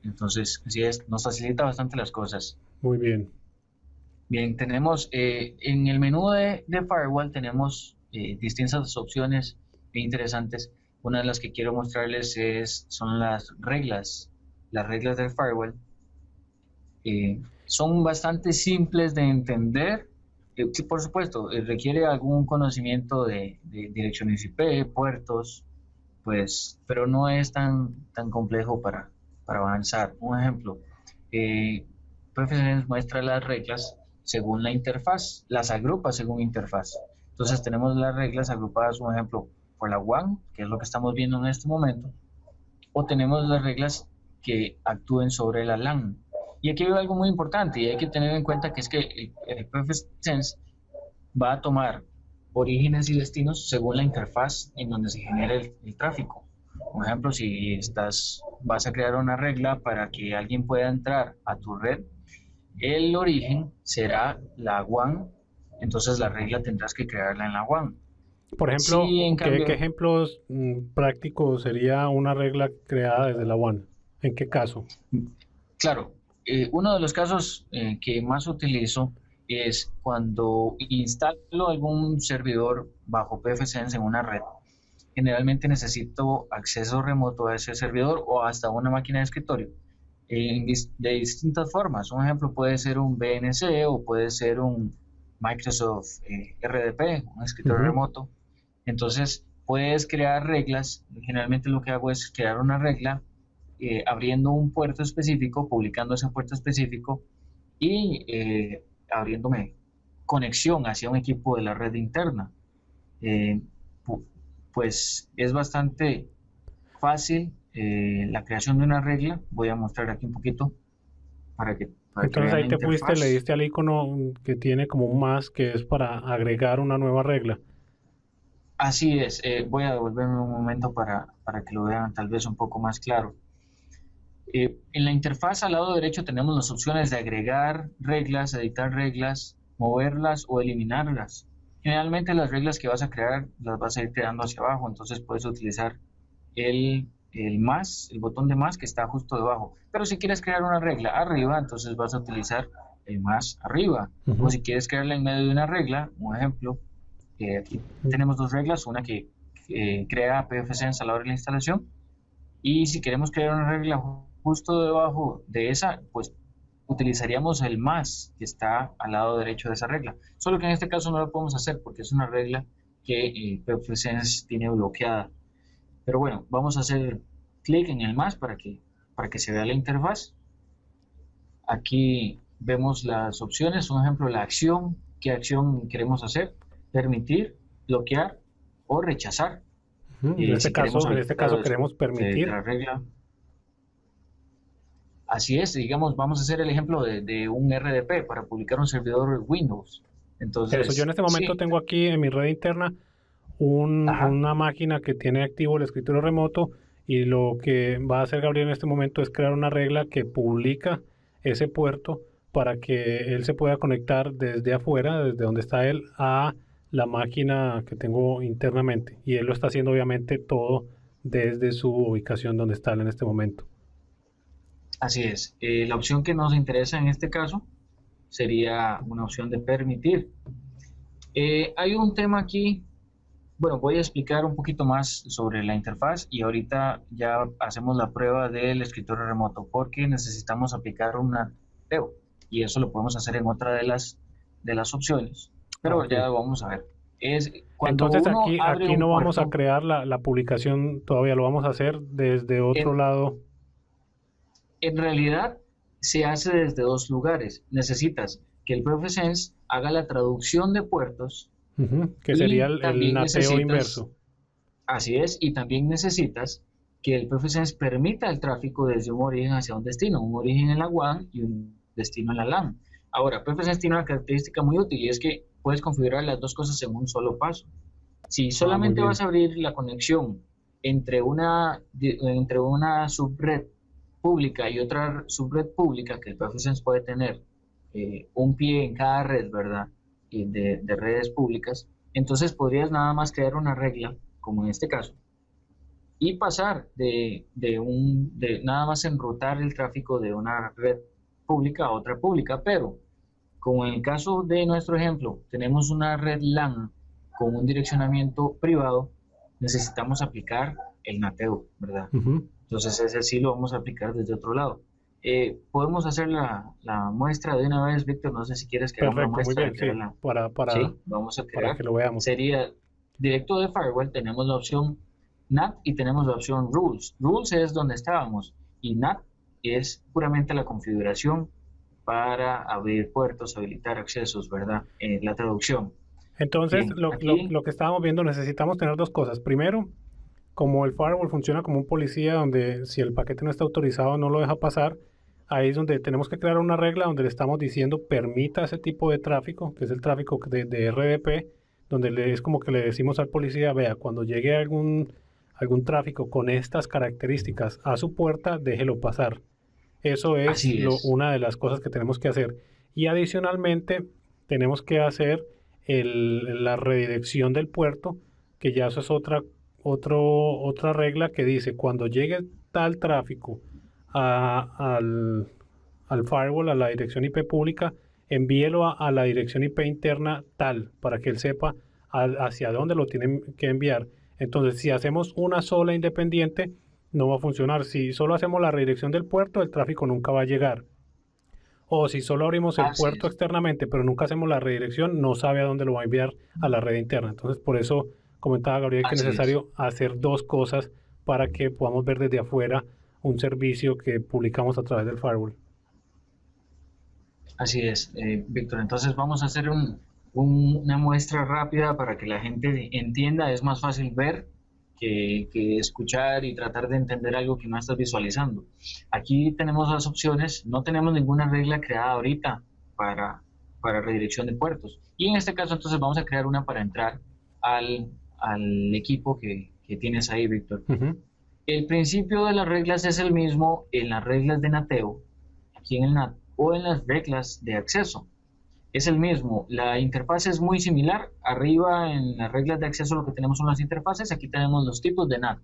Entonces, así es, nos facilita bastante las cosas. Muy bien. Bien, tenemos en el menú de Firewall tenemos distintas opciones bien interesantes. Una de las que quiero mostrarles son las reglas del Firewall. Son bastante simples de entender. Sí, por supuesto, requiere algún conocimiento de direcciones IP, puertos, pues, pero no es tan complejo para avanzar. Un ejemplo, eh, Preference muestra las reglas según la interfaz, las agrupa según interfaz. Entonces tenemos las reglas agrupadas, un ejemplo, por la WAN, que es lo que estamos viendo en este momento, o tenemos las reglas que actúen sobre la LAN. Y aquí hay algo muy importante y hay que tener en cuenta que es que el Preference va a tomar orígenes y destinos según la interfaz en donde se genera el tráfico. Por ejemplo, si vas a crear una regla para que alguien pueda entrar a tu red, el origen será la WAN, entonces la regla tendrás que crearla en la WAN. Por ejemplo, Si en ¿qué cambio, ejemplos prácticos sería una regla creada desde la WAN? ¿En qué caso? claro, Uno de los casos que más utilizo es cuando instalo algún servidor bajo pfSense en una red. Generalmente necesito acceso remoto a ese servidor o hasta una máquina de escritorio de distintas formas. Un ejemplo puede ser un VNC o puede ser un Microsoft RDP, un escritorio Ujú. remoto. Entonces, puedes crear reglas. Generalmente lo que hago es crear una regla abriendo un puerto específico, publicando ese puerto específico y abriéndome conexión hacia un equipo de la red interna. Eh, pu- pues es bastante fácil la creación de una regla. Voy a mostrar aquí un poquito para que Entonces vean ahí la te fuiste, le interfaz. diste al icono que tiene como un más, que es para agregar una nueva regla. Así es, voy a devolverme un momento para que lo vean tal vez un poco más claro. En la interfaz al lado derecho tenemos las opciones de agregar reglas, editar reglas, moverlas o eliminarlas. Generalmente las reglas que vas a crear las vas a ir creando hacia abajo, entonces puedes utilizar el más, el botón de más que está justo debajo. Pero si quieres crear una regla arriba, entonces vas a utilizar el más arriba. O Ujú. si quieres crearla en medio de una regla, un ejemplo, aquí tenemos dos reglas, una que crea PFSense a la hora de la instalación y si queremos crear una regla justo debajo de esa, pues utilizaríamos el más que está al lado derecho de esa regla. Solo que en este caso no lo podemos hacer porque es una regla que PFSense tiene bloqueada. Pero bueno, vamos a hacer clic en el más para que se vea la interfaz. Aquí vemos las opciones, un ejemplo, la acción, qué acción queremos hacer, permitir, bloquear o rechazar. Ujú. Si queremos En este habilitar o caso queremos desacreditar permitir. la regla. Así es, digamos, vamos a hacer el ejemplo de un RDP para publicar un servidor Windows. Eso, yo en Entonces, este momento sí, tengo aquí en mi red interna ajá, una máquina que tiene activo el escritorio remoto y lo que va a hacer Gabriel en este momento es crear una regla que publica ese puerto para que él se pueda conectar desde afuera, desde donde está él, a la máquina que tengo internamente. Y él lo está haciendo obviamente todo desde su ubicación donde está él en este momento. así es. La opción que nos interesa en este caso sería una opción de permitir. Hay un tema aquí, bueno, voy a explicar un poquito más sobre la interfaz y ahorita ya hacemos la prueba del escritorio remoto porque necesitamos aplicar un nateo y eso lo podemos hacer en otra de las opciones, Ah, pero ok. ya vamos a ver. Es cuando Entonces uno abre aquí un no vamos a puerto, crear la publicación, todavía lo vamos a hacer desde otro en, lado. en realidad se hace desde dos lugares. Necesitas que el ProfSense haga la traducción de puertos Ujú, que sería y el también nateo necesitas. inverso. Así es, y también necesitas que el ProfSense permita el tráfico desde un origen hacia un origen en la WAN y un destino en la LAN. Ahora, ProfSense tiene una característica muy útil y es que puedes configurar las dos cosas en un solo paso. Si Ah, muy solamente vas bien. a abrir la conexión entre una subred pública y otra subred pública, que el ProfSense puede tener un pie en cada red, ¿verdad? Y de redes públicas, entonces podrías nada más crear una regla, como en este caso, y pasar de nada más enrutar el tráfico de una red pública a otra pública, pero como en el caso de nuestro ejemplo, tenemos una red LAN con un direccionamiento privado, necesitamos aplicar el nateo, ¿verdad? Ujú. Entonces ese sí lo vamos a aplicar desde otro lado. Podemos hacer la muestra de una vez, Víctor, no sé si quieres que hagamos la Perfecto, muy muestra de bien, crear sí, la. Sí, vamos a para crear. que lo veamos. Sería directo de firewall, tenemos la opción NAT y tenemos la opción rules. Rules es donde estábamos y NAT es puramente la configuración para abrir puertos, habilitar accesos, ¿verdad? La traducción. Entonces, Bien, aquí, lo que estábamos viendo, necesitamos tener dos cosas. Primero, como el firewall funciona como un policía, donde si el paquete no está autorizado no lo deja pasar, ahí es donde tenemos que crear una regla donde le estamos diciendo permita ese tipo de tráfico, que es el tráfico de RDP, donde es como que le decimos al policía, vea, cuando llegue algún tráfico con estas características a su puerta, déjelo pasar. Eso es así es. una de las cosas que tenemos que hacer. Y adicionalmente, tenemos que hacer la redirección del puerto, que ya eso es otra regla que dice, cuando llegue tal tráfico a, al, al firewall, a la dirección IP pública, envíelo a la dirección IP interna tal, para que él sepa hacia dónde lo tienen que enviar. Entonces, si hacemos una sola independiente, no va a funcionar. Si solo hacemos la redirección del puerto, el tráfico nunca va a llegar. O si solo abrimos el Así puerto es, externamente, pero nunca hacemos la redirección, no sabe a dónde lo va a enviar a la red interna. Entonces, por eso comentaba Gabriel que es así es. necesario hacer dos cosas para que podamos ver desde afuera un servicio que publicamos a través del firewall. Así es, Víctor. Entonces vamos a hacer una muestra rápida para que la gente entienda. Es más fácil ver que escuchar y tratar de entender algo que no estás visualizando. Aquí tenemos las opciones. No tenemos ninguna regla creada ahorita para, para redirección de puertos. Y en este caso entonces vamos a crear una para entrar al equipo que tienes ahí, Víctor. Ujú. El principio de las reglas es el mismo en las reglas de Nateo, aquí en el NAT, o en las reglas de acceso. Es el mismo. La interfaz es muy similar. Arriba en las reglas de acceso lo que tenemos son las interfaces. Aquí tenemos los tipos de NAT.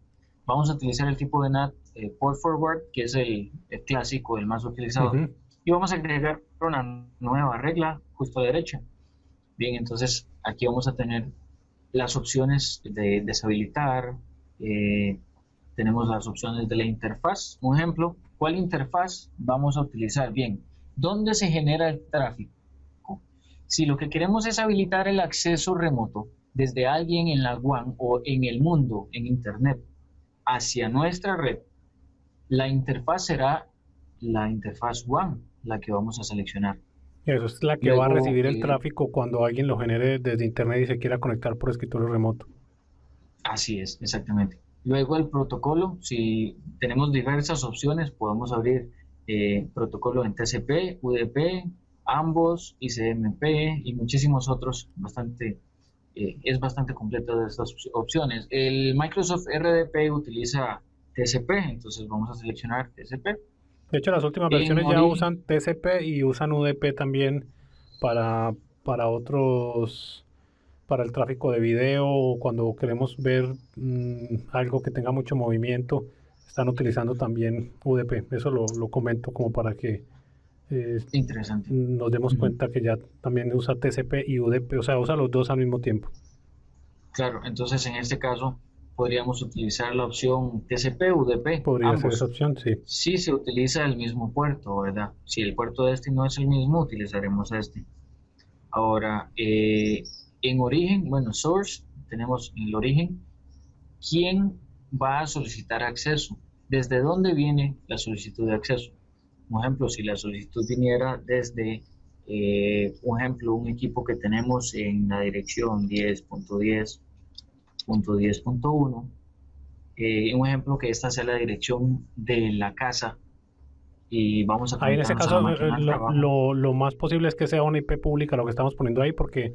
Vamos a utilizar el tipo de NAT Port Forward, que es el clásico, el más utilizado. Ujú. Y vamos a agregar una nueva regla justo a la derecha. Bien, entonces aquí vamos a tener las opciones de deshabilitar. eh, Tenemos las opciones de la interfaz. Un ejemplo, ¿cuál interfaz vamos a utilizar? Bien, ¿dónde se genera el tráfico? Si lo que queremos es habilitar el acceso remoto desde alguien en la WAN o en el mundo, en Internet, hacia nuestra red, la interfaz será la interfaz WAN, la que vamos a seleccionar. Eso es la que va a Luego, recibir el tráfico cuando alguien lo genere desde internet y se quiera conectar por escritorio remoto. así es, exactamente. Luego el protocolo, si tenemos diversas opciones, podemos abrir protocolo en TCP, UDP, ambos, ICMP y muchísimos otros. Es bastante completo de estas opciones. El Microsoft RDP utiliza TCP, entonces vamos a seleccionar TCP. De hecho, las últimas En versiones ya origen, usan TCP y usan UDP también para, para otros, para el tráfico de video o cuando queremos ver algo que tenga mucho movimiento, están utilizando también UDP. Eso lo comento como para que eh, interesante. nos demos Ujú. cuenta que ya también usa TCP y UDP, o sea, usa los dos al mismo tiempo. Claro, entonces en este caso podríamos utilizar la opción TCP-UDP, Podría ser esa ambos. opción, sí. Si se utiliza el mismo puerto, ¿verdad? Si el puerto de este no es el mismo, utilizaremos este. Ahora, en origen, bueno, source, tenemos el origen. ¿Quién va a solicitar acceso? ¿Desde dónde viene la solicitud de acceso? Por ejemplo, si la solicitud viniera desde, por ejemplo, un equipo que tenemos en la dirección 10.10.10.1, un ejemplo que esta sea la dirección de la casa y vamos a Ahí en ese conectarnos a la caso máquina del trabajo. lo más posible es que sea una IP pública lo que estamos poniendo ahí porque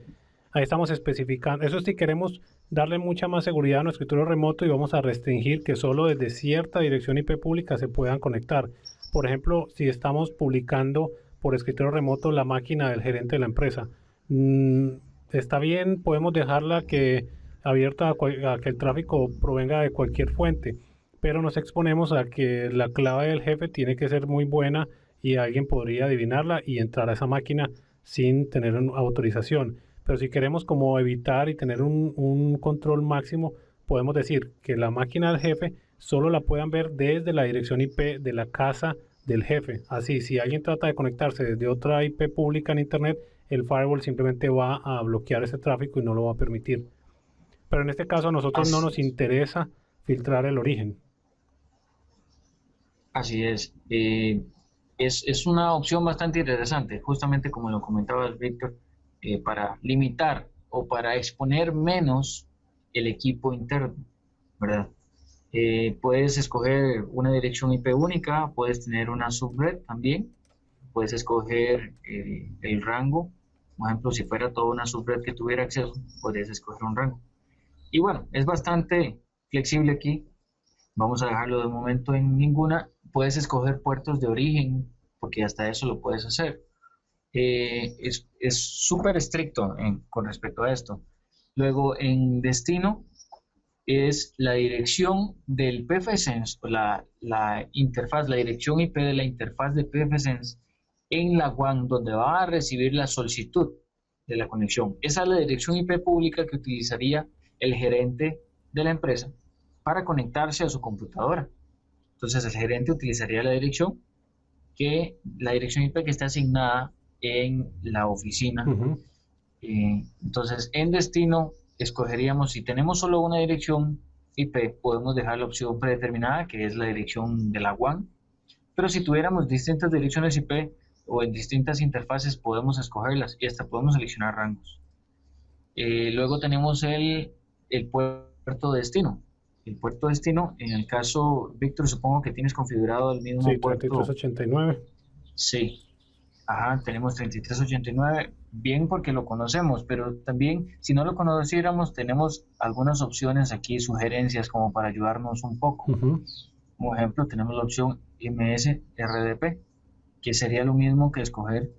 ahí estamos especificando. Eso sí queremos darle mucha más seguridad a nuestro escritorio remoto y vamos a restringir que solo desde cierta dirección IP pública se puedan conectar. Por ejemplo, si estamos publicando por escritorio remoto la máquina del gerente de la empresa, mm, está bien, podemos dejarla que abierta a que el tráfico provenga de cualquier fuente, pero nos exponemos a que la clave del jefe tiene que ser muy buena y alguien podría adivinarla y entrar a esa máquina sin tener una autorización. Pero si queremos como evitar y tener un control máximo, podemos decir que la máquina del jefe solo la puedan ver desde la dirección IP de la casa del jefe. Así, si alguien trata de conectarse desde otra IP pública en Internet, el firewall simplemente va a bloquear ese tráfico y no lo va a permitir. Pero en este caso a nosotros no Así nos es. interesa filtrar el origen. Así es. Es una opción bastante interesante, justamente como lo comentaba Víctor, para limitar o para exponer menos el equipo interno, ¿verdad? Puedes escoger una dirección IP única, puedes tener una subred también, puedes escoger el rango. Por ejemplo, si fuera toda una subred que tuviera acceso, podrías escoger un rango. Y bueno, es bastante flexible aquí. Vamos a dejarlo de momento en ninguna. Puedes escoger puertos de origen, porque hasta eso lo puedes hacer. Es súper estricto con respecto a esto. Luego, en destino, es la dirección del PFSense, o la interfaz, la dirección IP de la interfaz de PFSense en la WAN donde va a recibir la solicitud de la conexión. Esa es la dirección IP pública que utilizaría el gerente de la empresa para conectarse a su computadora. Entonces el gerente utilizaría la dirección IP que está asignada en la oficina. Entonces en destino escogeríamos, si tenemos solo una dirección IP, podemos dejar la opción predeterminada, que es la dirección de la WAN, pero si tuviéramos distintas direcciones IP o en distintas interfaces, podemos escogerlas y hasta podemos seleccionar rangos. Luego tenemos el puerto destino. El puerto destino, en el caso, Víctor, supongo que tienes configurado el mismo puerto. 3389. Sí, ajá, tenemos 3389, bien porque lo conocemos, pero también si no lo conociéramos, tenemos algunas opciones aquí, sugerencias como para ayudarnos un poco. Como ejemplo, tenemos la opción MS-RDP, que sería lo mismo que escoger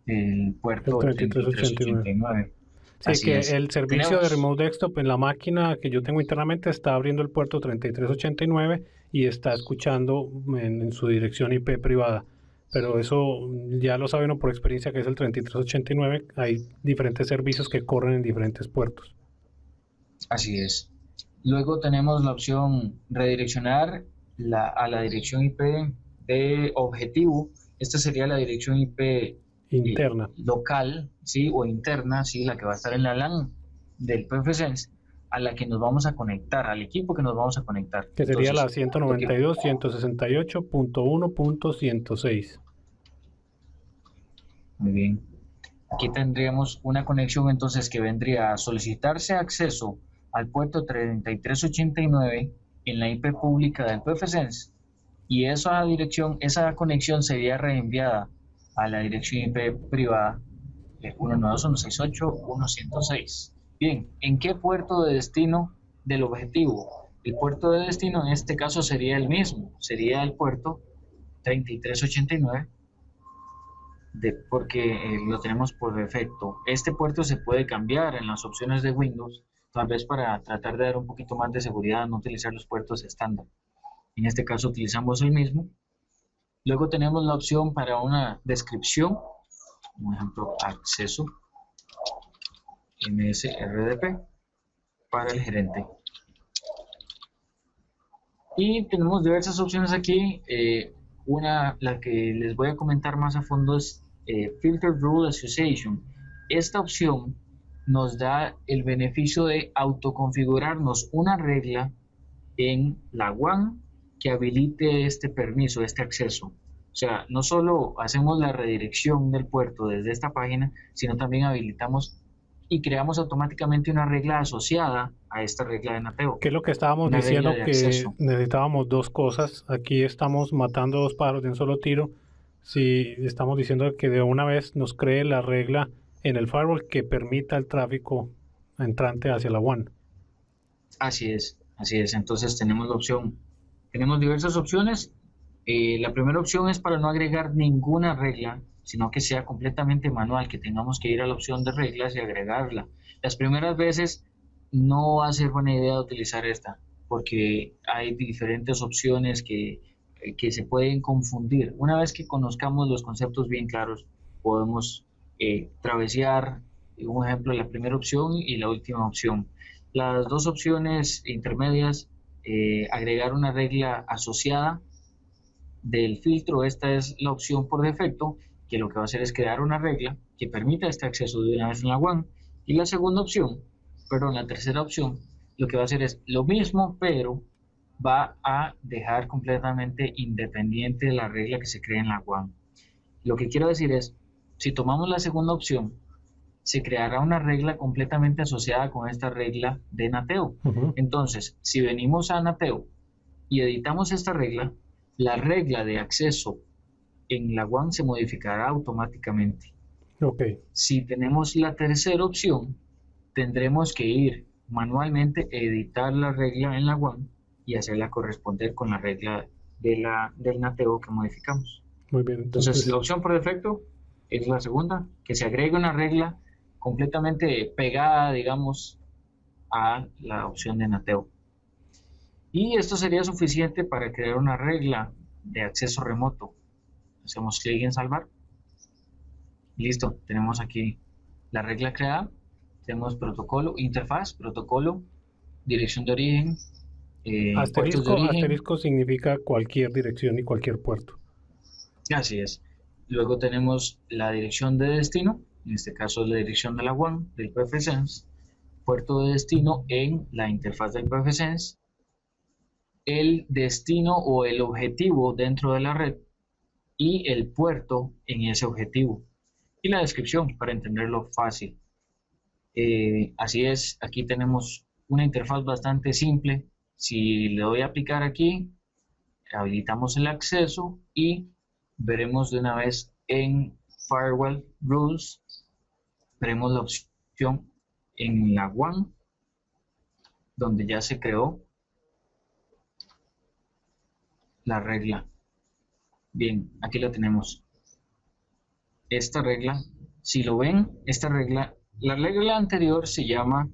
el puerto 3389. Sí, así que es. El servicio de Remote Desktop en la máquina que yo tengo internamente está abriendo el puerto 3389 y está escuchando en su dirección IP privada. Pero eso ya lo sabe uno por experiencia que es el 3389. Hay diferentes servicios que corren en diferentes puertos. Así es. Luego tenemos la opción redireccionar a la dirección IP de objetivo. Esta sería la dirección IP interna, local, sí, o interna, sí, la que va a estar en la LAN del pfSense, a la que nos vamos a conectar, al equipo que nos vamos a conectar. Que sería la 192.168.1.106. Muy bien. Aquí tendríamos una conexión entonces que vendría a solicitarse acceso al puerto 3389 en la IP pública del pfSense, y esa conexión sería reenviada a la dirección IP privada 192.168.1.106. Bien, ¿en qué puerto de destino del objetivo? El puerto de destino en este caso sería el mismo, sería el puerto 3389, porque lo tenemos por defecto. Este puerto se puede cambiar en las opciones de Windows, tal vez para tratar de dar un poquito más de seguridad, no utilizar los puertos estándar. En este caso utilizamos el mismo. Luego tenemos la opción para una descripción, por ejemplo, acceso MS-RDP para el gerente. Y tenemos diversas opciones aquí. La que les voy a comentar más a fondo es Filter Rule Association. Esta opción nos da el beneficio de autoconfigurarnos una regla en la WAN que habilite este permiso, este acceso. O sea, no solo hacemos la redirección del puerto desde esta página, sino también habilitamos y creamos automáticamente una regla asociada a esta regla de NATEO. ¿Qué es lo que estábamos diciendo? Que necesitábamos dos cosas. Aquí estamos matando dos pájaros de un solo tiro. Si estamos diciendo que de una vez nos cree la regla en el firewall que permita el tráfico entrante hacia la WAN. Así es. Entonces tenemos la opción. Tenemos diversas opciones. La primera opción es para no agregar ninguna regla, sino que sea completamente manual, que tengamos que ir a la opción de reglas y agregarla. Las primeras veces no va a ser buena idea utilizar esta, porque hay diferentes opciones que se pueden confundir. Una vez que conozcamos los conceptos bien claros, podemos travesear, un ejemplo, la primera opción y la última opción. Las dos opciones intermedias, agregar una regla asociada del filtro, esta es la opción por defecto, que lo que va a hacer es crear una regla que permita este acceso de una vez en la WAN. Y la tercera opción, lo que va a hacer es lo mismo, pero va a dejar completamente independiente la regla que se crea en la WAN. Lo que quiero decir es, si tomamos la segunda opción, se creará una regla completamente asociada con esta regla de NATEO. Entonces, si venimos a NATEO y editamos esta regla, la regla de acceso en la WAN se modificará automáticamente. Si tenemos la tercera opción, tendremos que ir manualmente, editar la regla en la WAN y hacerla corresponder con la regla del NATEO que modificamos. Muy bien. Entonces, la opción por defecto es la segunda, que se agregue una regla completamente pegada, digamos, a la opción de NATEO. Y esto sería suficiente para crear una regla de acceso remoto. Hacemos clic en salvar. Listo, tenemos aquí la regla creada, tenemos protocolo, interfaz, protocolo, dirección de origen, puertos de origen, Asterisco significa cualquier dirección y cualquier puerto. así es. Luego tenemos la dirección de destino, en este caso es la dirección de la WAN del PFSense, puerto de destino en la interfaz del PFSense, el destino o el objetivo dentro de la red y el puerto en ese objetivo. Y la descripción para entenderlo fácil. Así es, aquí tenemos una interfaz bastante simple. Si le doy a aplicar aquí, habilitamos el acceso y veremos de una vez en Firewall Rules, veremos la opción en la WAN, donde ya se creó la regla. Bien, aquí lo tenemos. Esta regla, si lo ven, la regla anterior se llama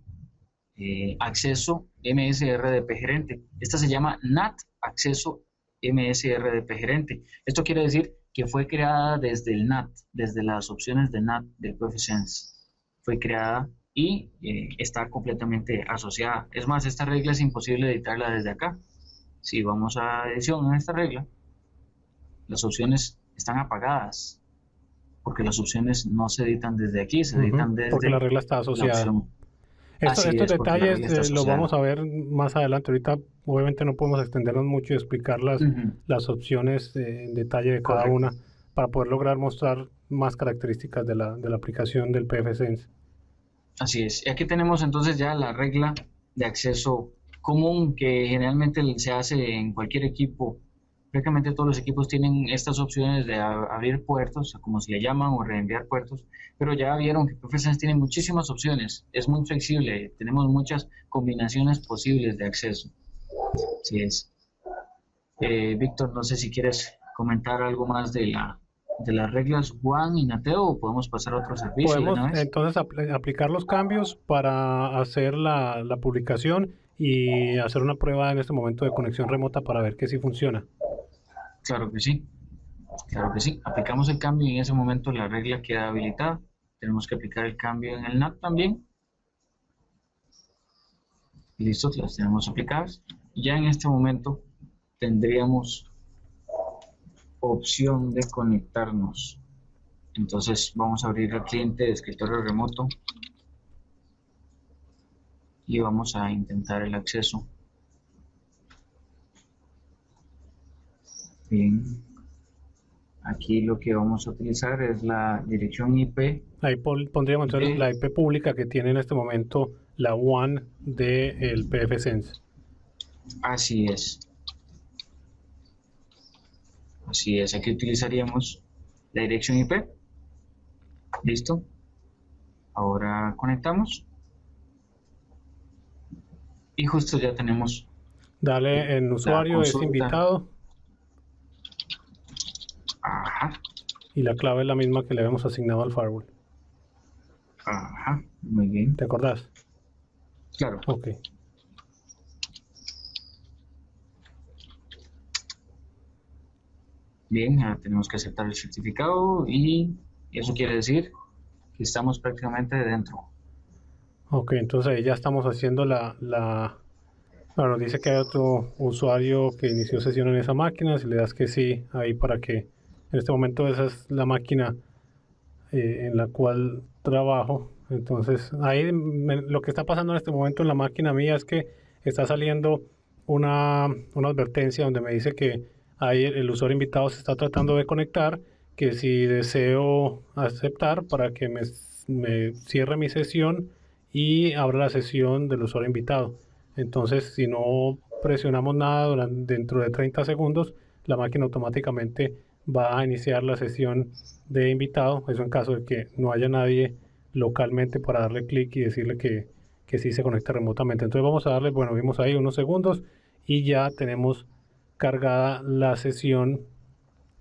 acceso MSRDP gerente. Esta se llama NAT acceso MSRDP gerente. Esto quiere decir que fue creada desde el NAT, desde las opciones de NAT del PFSense. Fue creada y está completamente asociada. Es más, esta regla es imposible editarla desde acá. Si vamos a edición en esta regla, las opciones están apagadas, porque las opciones no se editan desde aquí, se editan desde porque la regla está la asociada. opción. Estos Así es, porque la detalles regla está los asociada. vamos a ver más adelante. Ahorita obviamente no podemos extendernos mucho y explicar las opciones en detalle de cada Correcto. una para poder lograr mostrar más características de la aplicación del PFSense. Así es. Y aquí tenemos entonces ya la regla de acceso común que generalmente se hace en cualquier equipo. Prácticamente todos los equipos tienen estas opciones de abrir puertos, como se le llaman, o reenviar puertos, pero ya vieron que PFSense tiene muchísimas opciones, es muy flexible, tenemos muchas combinaciones posibles de acceso. Así es. Víctor, no sé si quieres comentar algo más de las reglas WAN y NATEO o podemos pasar a otro servicio de Podemos una vez. entonces aplicar los cambios para hacer la publicación y hacer una prueba en este momento de conexión remota para ver que sí funciona. Claro que sí. Claro que sí. Aplicamos el cambio y en ese momento la regla queda habilitada. Tenemos que aplicar el cambio en el NAT también. Listo, las tenemos aplicadas. Ya en este momento tendríamos opción de conectarnos. Entonces vamos a abrir el cliente de escritorio remoto y vamos a intentar el acceso. Bien. Aquí lo que vamos a utilizar es la dirección IP. Ahí pondríamos entonces la IP pública que tiene en este momento la WAN del PFSense. Así es. Así es. Aquí utilizaríamos la dirección IP. Listo. Ahora conectamos. Y justo ya tenemos. Dale en usuario, es invitado. Ajá. Y la clave es la misma que le habíamos asignado al firewall. Ajá, muy bien. ¿Te acordás? Claro. Ok. Bien, ya tenemos que aceptar el certificado y eso quiere decir que estamos prácticamente dentro. Ok, entonces ahí ya estamos haciendo bueno, dice que hay otro usuario que inició sesión en esa máquina. Si le das que sí, ahí para que en este momento esa es la máquina en la cual trabajo. Entonces ahí lo que está pasando en este momento en la máquina mía es que está saliendo una advertencia donde me dice que ahí el usuario invitado se está tratando de conectar, que si deseo aceptar para que me cierre mi sesión y abra la sesión del usuario invitado. Entonces, si no presionamos nada dentro de 30 segundos, la máquina automáticamente va a iniciar la sesión de invitado. Eso en caso de que no haya nadie localmente para darle clic y decirle que sí se conecta remotamente. Entonces vamos a darle, bueno, vimos ahí unos segundos y ya tenemos cargada la sesión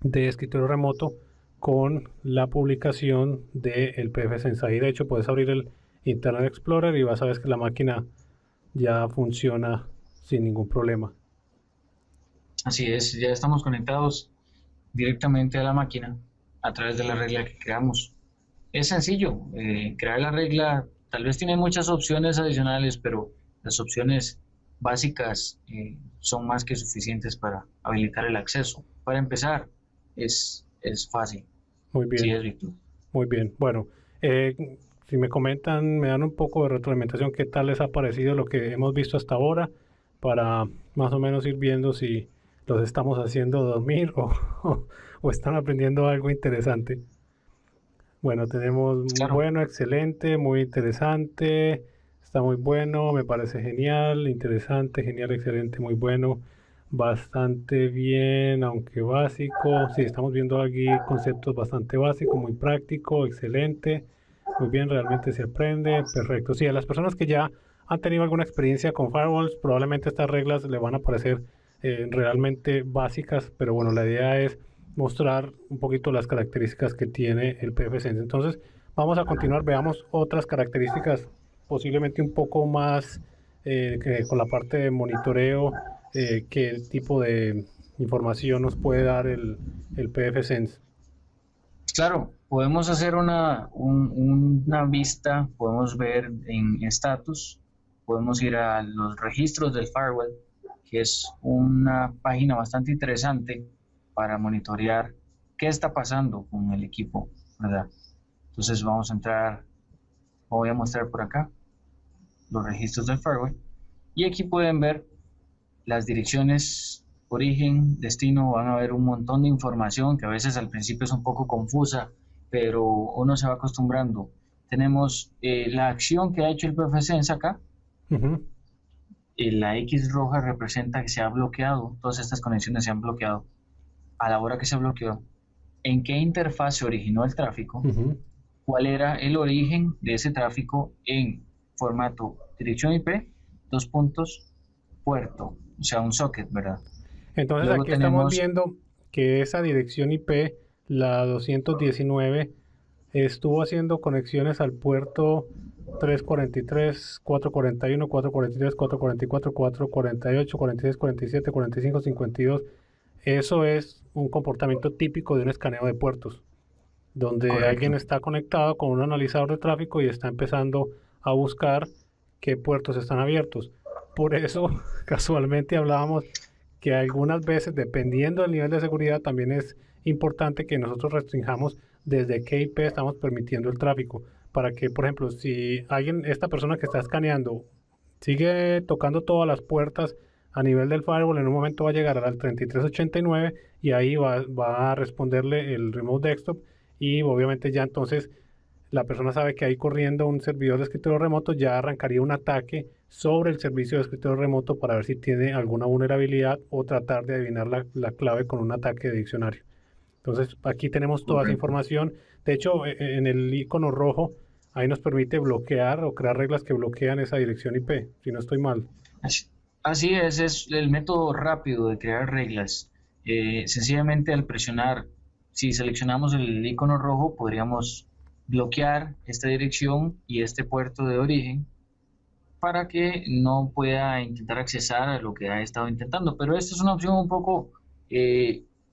de escritorio remoto con la publicación del PFSense. Ahí de hecho puedes abrir el Internet Explorer y vas a ver que la máquina ya funciona sin ningún problema. Así es, ya estamos conectados directamente a la máquina a través de la regla que creamos. Es sencillo, crear la regla, tal vez tiene muchas opciones adicionales, pero las opciones básicas son más que suficientes para habilitar el acceso. Para empezar, es fácil, Muy sí bien, es virtud. muy bien. Bueno, si me comentan, me dan un poco de retroalimentación, ¿qué tal les ha parecido lo que hemos visto hasta ahora? Para más o menos ir viendo si los estamos haciendo dormir o están aprendiendo algo interesante. Bueno, tenemos Claro, bueno, excelente, muy interesante, está muy bueno, me parece genial, interesante, genial, excelente, muy bueno, bastante bien, aunque básico. Sí, estamos viendo aquí conceptos bastante básicos, muy práctico, excelente, muy bien, realmente se aprende, perfecto. Sí, a las personas que ya han tenido alguna experiencia con firewalls, probablemente estas reglas le van a parecer realmente básicas, pero bueno, la idea es mostrar un poquito las características que tiene el PFSense. Entonces, vamos a continuar, veamos otras características posiblemente un poco más que con la parte de monitoreo, qué tipo de información nos puede dar el PFSense. claro, podemos hacer una vista, podemos ver en status, podemos ir a los registros del firewall, que es una página bastante interesante para monitorear qué está pasando con el equipo, ¿verdad? Entonces vamos a entrar, voy a mostrar por acá los registros del firewall y aquí pueden ver las direcciones, origen, destino, van a ver un montón de información que a veces al principio es un poco confusa, pero uno se va acostumbrando. Tenemos la acción que ha hecho el PFSense acá, Ujú. la X roja representa que se ha bloqueado, todas estas conexiones se han bloqueado. A la hora que se bloqueó, ¿en qué interfaz se originó el tráfico? Ujú. ¿Cuál era el origen de ese tráfico en formato dirección IP, dos puntos, puerto, o sea, un socket, ¿verdad? Entonces Luego aquí estamos tenemos, viendo que esa dirección IP, la 219, estuvo haciendo conexiones al puerto 343, 441, 443, 444, 448, 46, 47, 45, 52. Eso es un comportamiento típico de un escaneo de puertos, donde alguien correcto, está conectado con un analizador de tráfico y está empezando a buscar qué puertos están abiertos. Por eso, casualmente hablábamos que algunas veces, dependiendo del nivel de seguridad, también es importante que nosotros restringamos desde qué IP estamos permitiendo el tráfico. Para que, por ejemplo, si alguien, esta persona que está escaneando, sigue tocando todas las puertas a nivel del firewall, en un momento va a llegar al 3389 y ahí va a responderle el remote desktop y obviamente ya entonces la persona sabe que ahí corriendo un servidor de escritorio remoto ya arrancaría un ataque sobre el servicio de escritorio remoto para ver si tiene alguna vulnerabilidad o tratar de adivinar la clave con un ataque de diccionario. Entonces aquí tenemos toda esa correcto. información. De hecho, en el icono rojo, ahí nos permite bloquear o crear reglas que bloquean esa dirección IP, si no estoy mal. Así, así es el método rápido de crear reglas. Sencillamente al presionar, si seleccionamos el icono rojo, podríamos bloquear esta dirección y este puerto de origen para que no pueda intentar accesar a lo que ha estado intentando. Pero esta es una opción un poco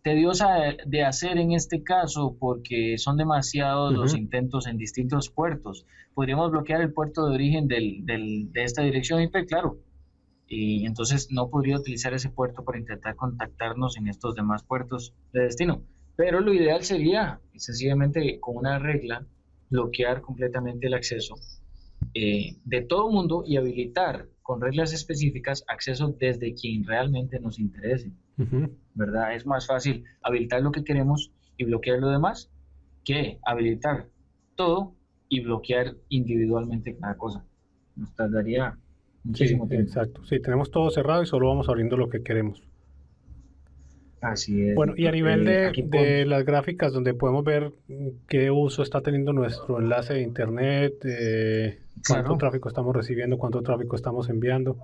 tediosa de hacer en este caso porque son demasiados los Ujú. intentos en distintos puertos. Podríamos bloquear el puerto de origen de esta dirección IP, claro, y entonces no podría utilizar ese puerto para intentar contactarnos en estos demás puertos de destino. Pero lo ideal sería sencillamente con una regla bloquear completamente el acceso de todo mundo y habilitar con reglas específicas acceso desde quien realmente nos interese, Ujú. ¿verdad? Es más fácil habilitar lo que queremos y bloquear lo demás que habilitar todo y bloquear individualmente cada cosa. Nos tardaría Sí, muchísimo tiempo. exacto. Sí, tenemos todo cerrado y solo vamos abriendo lo que queremos. Así es, Bueno, y a Víctor. nivel Aquí de podemos, las gráficas donde podemos ver qué uso está teniendo nuestro enlace de internet, cuánto claro, tráfico estamos recibiendo, cuánto tráfico estamos enviando.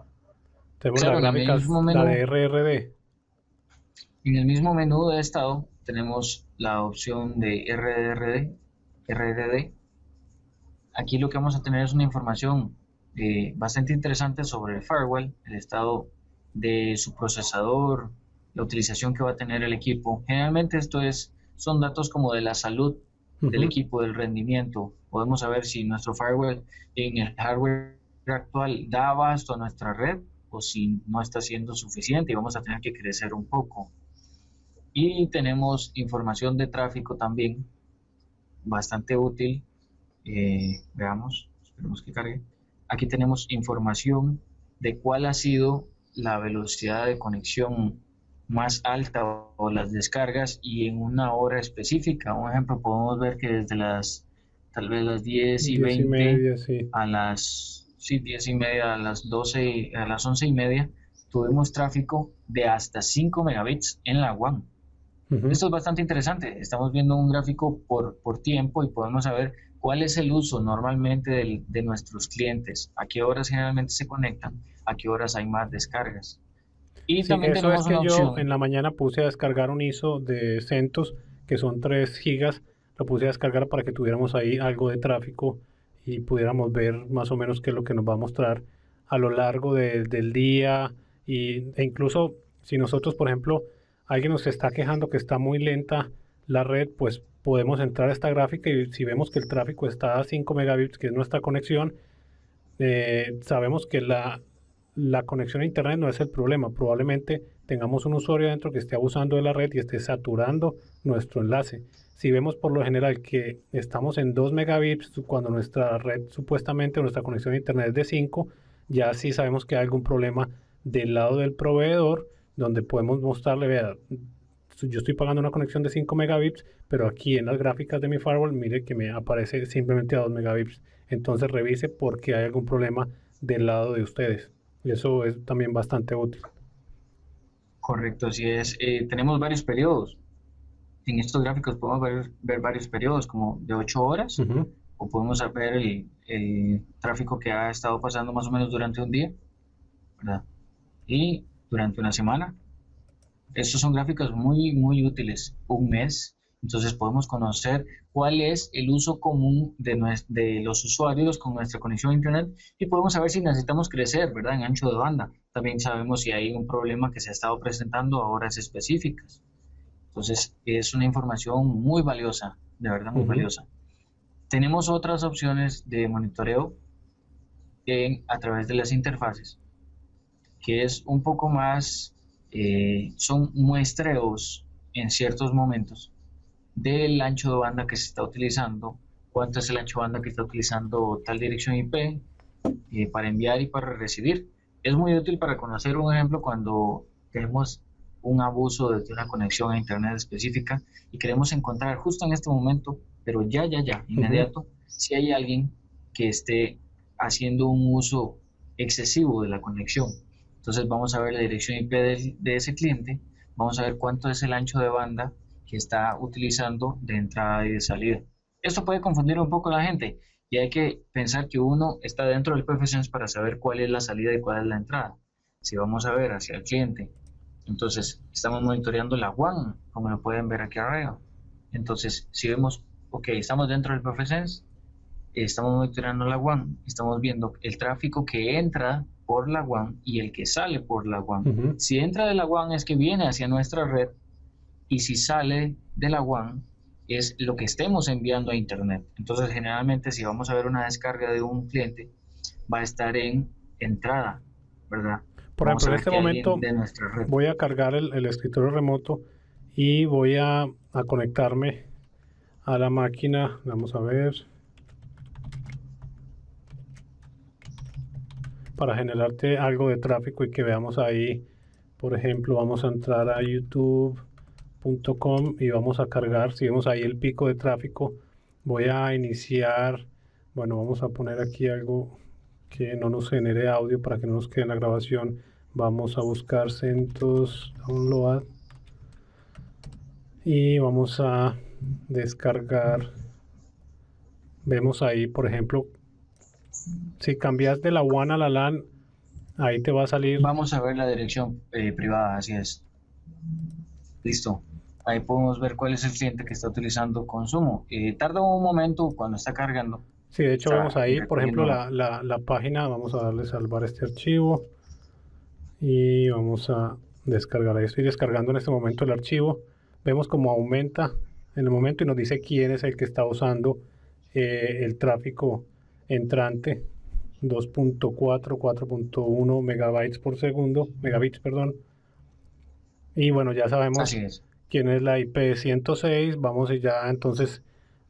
Tenemos las claro, gráficas, la de RRD. en el mismo menú de estado tenemos la opción de RDD. Aquí lo que vamos a tener es una información bastante interesante sobre el firewall, el estado de su procesador, la utilización que va a tener el equipo. Generalmente son datos como de la salud del Ujú. equipo, del rendimiento. Podemos saber si nuestro firewall en el hardware actual da abasto a nuestra red o si no está siendo suficiente y vamos a tener que crecer un poco. Y tenemos información de tráfico también, bastante útil. Veamos, esperemos que cargue. Aquí tenemos información de cuál ha sido la velocidad de conexión más alta o las descargas y en una hora específica. Un ejemplo, podemos ver que desde tal vez las 10 y 20 10:30, sí. a sí, 10 y media, a las 12, a las 11 y media, tuvimos tráfico de hasta 5 megabits en la WAN. Ujú. Esto es bastante interesante. Estamos viendo un gráfico por tiempo y podemos saber cuál es el uso normalmente de nuestros clientes, a qué horas generalmente se conectan, a qué horas hay más descargas. Y Sí, también eso es tenemos que una yo en opción, la mañana puse a descargar un ISO de CentOS, que son 3 gigas, lo puse a descargar para que tuviéramos ahí algo de tráfico y pudiéramos ver más o menos qué es lo que nos va a mostrar a lo largo del día e incluso si nosotros, por ejemplo, alguien nos está quejando que está muy lenta la red, pues podemos entrar a esta gráfica y si vemos que el tráfico está a 5 megabits, que es nuestra conexión, sabemos que la conexión a internet no es el problema. Probablemente tengamos un usuario adentro que esté abusando de la red y esté saturando nuestro enlace. Si vemos por lo general que estamos en 2 megabits cuando nuestra red supuestamente, nuestra conexión a internet es de 5, ya sí sabemos que hay algún problema del lado del proveedor donde podemos mostrarle, vea, yo estoy pagando una conexión de 5 megabits, pero aquí en las gráficas de mi firewall, mire que me aparece simplemente a 2 megabits. Entonces revise por qué hay algún problema del lado de ustedes. Y eso es también bastante útil. correcto, si es, tenemos varios periodos. En estos gráficos podemos ver varios periodos, como de 8 horas, Ujú. o podemos ver el tráfico que ha estado pasando más o menos durante un día, ¿verdad? Y durante una semana. Estos son gráficos muy útiles, un mes. Entonces podemos conocer cuál es el uso común de los usuarios con nuestra conexión a Internet y podemos saber si necesitamos crecer, ¿verdad? En ancho de banda. También sabemos si hay un problema que se ha estado presentando a horas específicas. Entonces es una información muy valiosa, de verdad muy Ujú. valiosa. Tenemos otras opciones de monitoreo a través de las interfaces que es un poco más, son muestreos en ciertos momentos del ancho de banda que se está utilizando, cuánto es el ancho de banda que está utilizando tal dirección IP para enviar y para recibir. Es muy útil para conocer un ejemplo cuando tenemos un abuso de una conexión a Internet específica y queremos encontrar justo en este momento, pero ya, Ujú. inmediato, si hay alguien que esté haciendo un uso excesivo de la conexión. Entonces vamos a ver la dirección IP de ese cliente, vamos a ver cuánto es el ancho de banda que está utilizando de entrada y de salida. Esto puede confundir un poco a la gente y hay que pensar que uno está dentro del PFSense para saber cuál es la salida y cuál es la entrada. Si vamos a ver hacia el cliente, entonces estamos monitoreando la WAN, como lo pueden ver aquí arriba. Entonces, si vemos, ok, estamos dentro del PFSense, estamos monitoreando la WAN, estamos viendo el tráfico que entra por la WAN y el que sale por la WAN. Ujú. Si entra de la WAN es que viene hacia nuestra red y si sale de la WAN es lo que estemos enviando a Internet. Entonces, generalmente, si vamos a ver una descarga de un cliente, va a estar en entrada, ¿verdad? Por Vamos ejemplo, a en ver este que alguien momento de nuestra red. voy a cargar el escritorio remoto y voy a conectarme a la máquina. Vamos a ver, para generarte algo de tráfico y que veamos ahí. Por ejemplo, vamos a entrar a youtube.com y vamos a cargar. Si vemos ahí el pico de tráfico, voy a iniciar. Bueno, vamos a poner aquí algo que no nos genere audio para que no nos quede en la grabación. Vamos a buscar CentOS Download y vamos a descargar. Vemos ahí, por ejemplo, si cambias de la WAN a la LAN, ahí te va a salir. Vamos a ver la dirección privada, así es. Listo. Ahí podemos ver cuál es el cliente que está utilizando consumo. Tarda un momento cuando está cargando. Sí, de hecho vemos Está ahí, por ejemplo, recogiendo. la página. Vamos a darle salvar este archivo y vamos a descargar. Ahí estoy descargando en este momento el archivo. Vemos cómo aumenta en el momento y nos dice quién es el que está usando el tráfico entrante, 2.4, 4.1 megabytes por segundo, megabits, perdón. Y bueno, ya sabemos Así es. quién es la IP 106. Vamos y ya entonces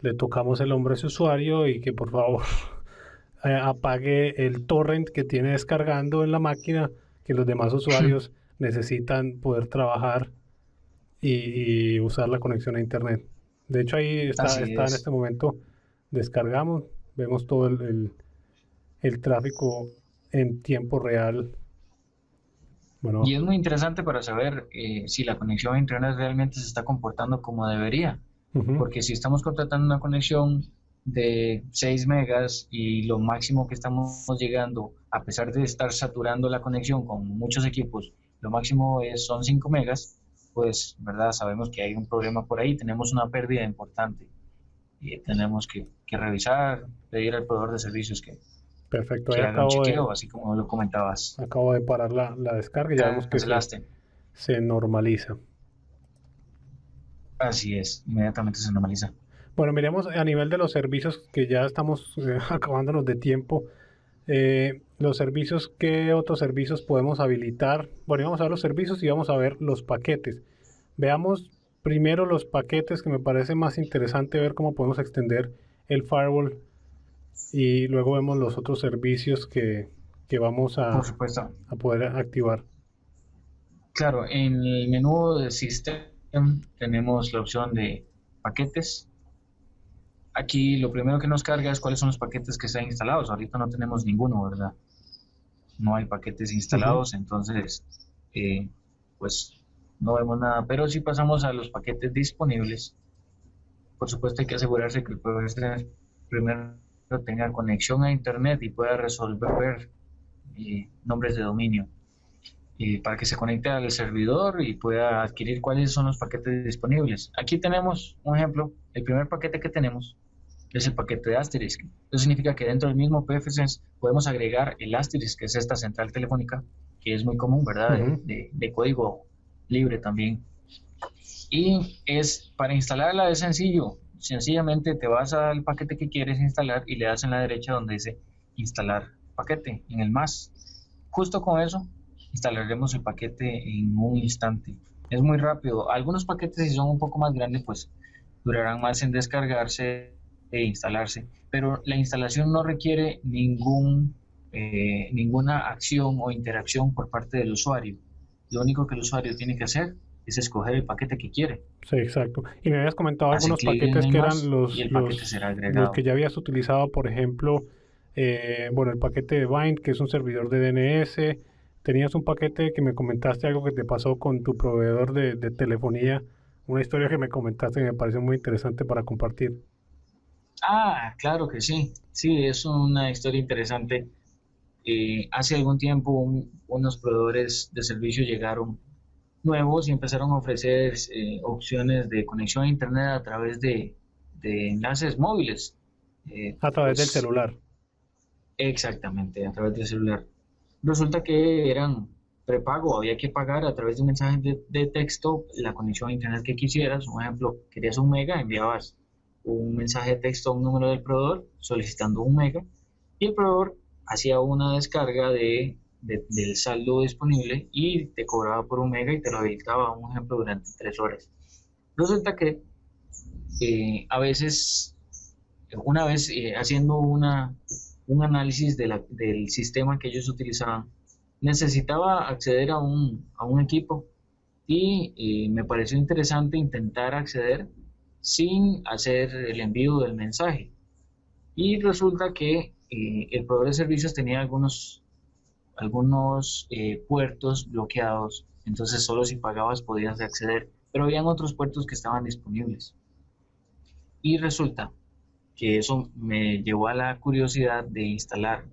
le tocamos el nombre a ese usuario y que por favor apague el torrent que tiene descargando en la máquina, que los demás usuarios necesitan poder trabajar y usar la conexión a internet. De hecho, ahí Así está en es. este momento, descargamos, vemos todo el tráfico en tiempo real. Bueno, Y es muy interesante para saber si la conexión a Internet realmente se está comportando como debería. ujú, Porque si estamos contratando una conexión de 6 megas y lo máximo que estamos llegando, a pesar de estar saturando la conexión con muchos equipos, lo máximo son 5 megas, pues, ¿verdad? Sabemos que hay un problema por ahí, tenemos una pérdida importante y tenemos que revisar, pedir al proveedor de servicios perfecto. Ahí que haga un chequeo, así como lo comentabas. acabo de parar la descarga y ya vemos que Cancelaste. se normaliza. Así es, inmediatamente se normaliza. Bueno, miremos a nivel de los servicios que ya estamos acabándonos de tiempo. Los servicios, ¿qué otros servicios podemos habilitar? Bueno, vamos a ver los servicios y vamos a ver los paquetes. Veamos primero los paquetes, que me parece más interesante ver cómo podemos extender el firewall y luego vemos los otros servicios que vamos Por supuesto. a poder activar. Claro, en el menú de System tenemos la opción de paquetes. Aquí lo primero que nos carga es cuáles son los paquetes que están instalados. Ahorita no tenemos ninguno, ¿verdad? No hay paquetes Ujú. instalados, entonces, eh, pues no vemos nada. Pero si pasamos a los paquetes disponibles, por supuesto hay que asegurarse que el proveedor primero tenga conexión a Internet y pueda resolver nombres de dominio para que se conecte al servidor y pueda adquirir cuáles son los paquetes disponibles. Aquí tenemos un ejemplo. El primer paquete que tenemos es el paquete de Asterisk. Eso significa que dentro del mismo PFSense podemos agregar el Asterisk, que es esta central telefónica, que es muy común, ¿verdad? Ujú. De código libre también. Y es para instalarla es sencillo. Sencillamente te vas al paquete que quieres instalar y le das en la derecha donde dice instalar paquete, en el más. Justo con eso instalaremos el paquete en un instante. Es muy rápido. Algunos paquetes, si son un poco más grandes, pues durarán más en descargarse e instalarse. Pero la instalación no requiere ninguna acción o interacción por parte del usuario. Lo único que el usuario tiene que hacer es escoger el paquete que quiere. Sí, exacto. Y me habías comentado Hace algunos clic en paquetes el que eran más y el paquete será los que agregado. ya habías utilizado, por ejemplo, bueno, el paquete de Bind, que es un servidor de DNS. Tenías un paquete que me comentaste algo que te pasó con tu proveedor de telefonía, una historia que me comentaste que me pareció muy interesante para compartir. Ah, claro que sí. Sí, es una historia interesante. Hace algún tiempo unos proveedores de servicio llegaron nuevos y empezaron a ofrecer opciones de conexión a Internet a través de enlaces móviles. A través del Pues celular. exactamente, a través del celular. Resulta que eran prepago, había que pagar a través de un mensaje de texto la conexión a Internet que quisieras. Un ejemplo, querías un mega, enviabas un mensaje de texto a un número del proveedor solicitando un mega y el proveedor hacía una descarga del saldo disponible y te cobraba por un mega y te lo habilitaba, un ejemplo, durante 3 horas. Resulta que a veces, una vez haciendo un análisis del sistema que ellos utilizaban, necesitaba acceder a un equipo y me pareció interesante intentar acceder sin hacer el envío del mensaje. Y resulta que el proveedor de servicios tenía algunos puertos bloqueados, entonces solo si pagabas podías acceder, pero habían otros puertos que estaban disponibles. Y resulta que eso me llevó a la curiosidad de instalar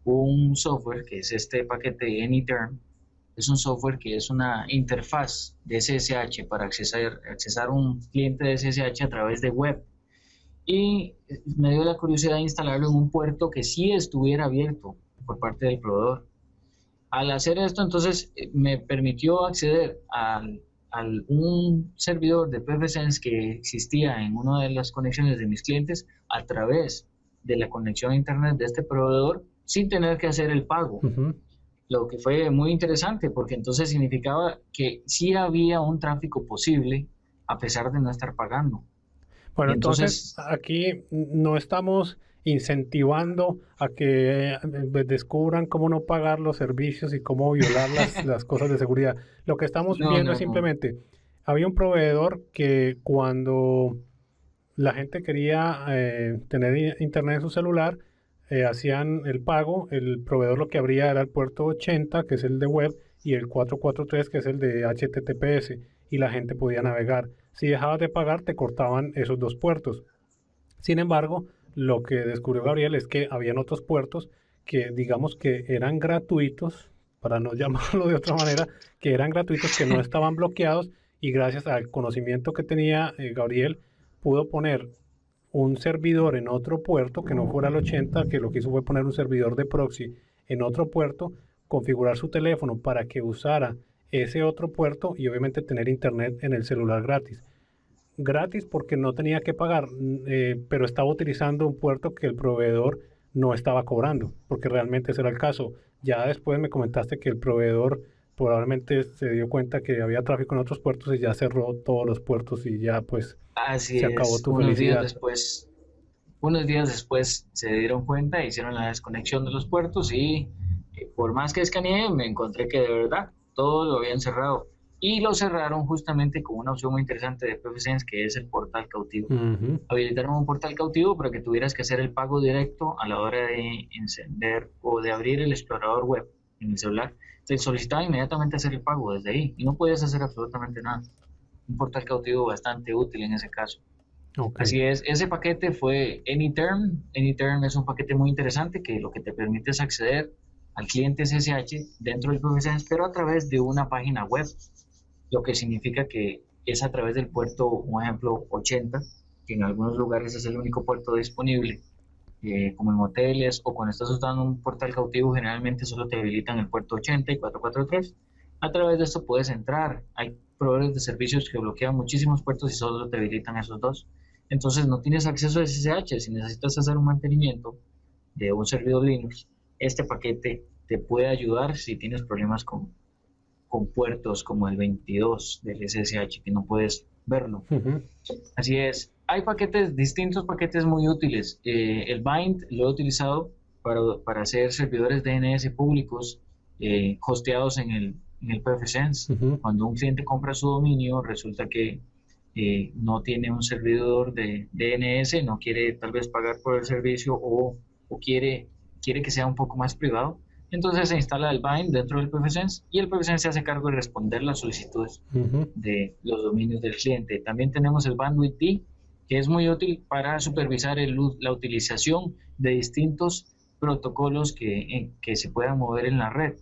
un software que es este paquete de AnyTerm. Es un software que es una interfaz de SSH para accesar un cliente de SSH a través de web. Y me dio la curiosidad de instalarlo en un puerto que sí estuviera abierto por parte del proveedor. Al hacer esto, entonces me permitió acceder un servidor de PFSense que existía en una de las conexiones de mis clientes a través de la conexión a internet de este proveedor sin tener que hacer el pago. Ujú. Lo que fue muy interesante porque entonces significaba que sí había un tráfico posible a pesar de no estar pagando. Bueno, Y entonces entonces, aquí no estamos incentivando a que descubran cómo no pagar los servicios y cómo violar las cosas de seguridad. Lo que estamos no, viendo es no, no. simplemente, había un proveedor que cuando la gente quería tener internet en su celular, hacían el pago, el proveedor lo que abría era el puerto 80, que es el de web, y el 443, que es el de HTTPS, y la gente podía navegar. Si dejabas de pagar, te cortaban esos dos puertos. Sin embargo, lo que descubrió Gabriel es que habían otros puertos que digamos que eran gratuitos, para no llamarlo de otra manera, que eran gratuitos, que no estaban bloqueados, y gracias al conocimiento que tenía Gabriel, pudo poner un servidor en otro puerto que no fuera el 80, que lo que hizo fue poner un servidor de proxy en otro puerto, configurar su teléfono para que usara ese otro puerto y obviamente tener internet en el celular gratis. Gratis porque no tenía que pagar, pero estaba utilizando un puerto que el proveedor no estaba cobrando, porque realmente ese era el caso. Ya después me comentaste que el proveedor probablemente se dio cuenta que había tráfico en otros puertos y ya cerró todos los puertos y ya pues Así se acabó es, tu felicidad. unos días después se dieron cuenta, hicieron la desconexión de los puertos y por más que escaneé, me encontré que de verdad todo lo habían cerrado. Y lo cerraron justamente con una opción muy interesante de PFSense que es el portal cautivo. Ujú. Habilitaron un portal cautivo para que tuvieras que hacer el pago directo a la hora de encender o de abrir el explorador web en el celular. Te solicitaba inmediatamente hacer el pago desde ahí y no podías hacer absolutamente nada. Un portal cautivo bastante útil en ese caso. Ok. Así es, ese paquete fue Anyterm. Anyterm es un paquete muy interesante que lo que te permite es acceder al cliente SSH dentro del PFSense, pero a través de una página web, lo que significa que es a través del puerto, un ejemplo, 80, que en algunos lugares es el único puerto disponible, como en hoteles o cuando estás usando un portal cautivo, generalmente solo te habilitan el puerto 80 y 443. A través de esto puedes entrar. Hay proveedores de servicios que bloquean muchísimos puertos y solo te habilitan esos dos. Entonces no tienes acceso a SSH. Si necesitas hacer un mantenimiento de un servidor Linux, este paquete te puede ayudar si tienes problemas con puertos como el 22 del SSH, que no puedes verlo. Ujú. Así es. Hay paquetes, distintos paquetes muy útiles. El Bind lo he utilizado para hacer servidores DNS públicos hosteados en el PFSense. Ujú. Cuando un cliente compra su dominio, resulta que no tiene un servidor de DNS, no quiere tal vez pagar por el servicio o quiere que sea un poco más privado. Entonces se instala el Bind dentro del PFSense y el PFSense se hace cargo de responder las solicitudes Ujú. de los dominios del cliente. También tenemos el Bandwidth D, que es muy útil para supervisar la utilización de distintos protocolos que se puedan mover en la red.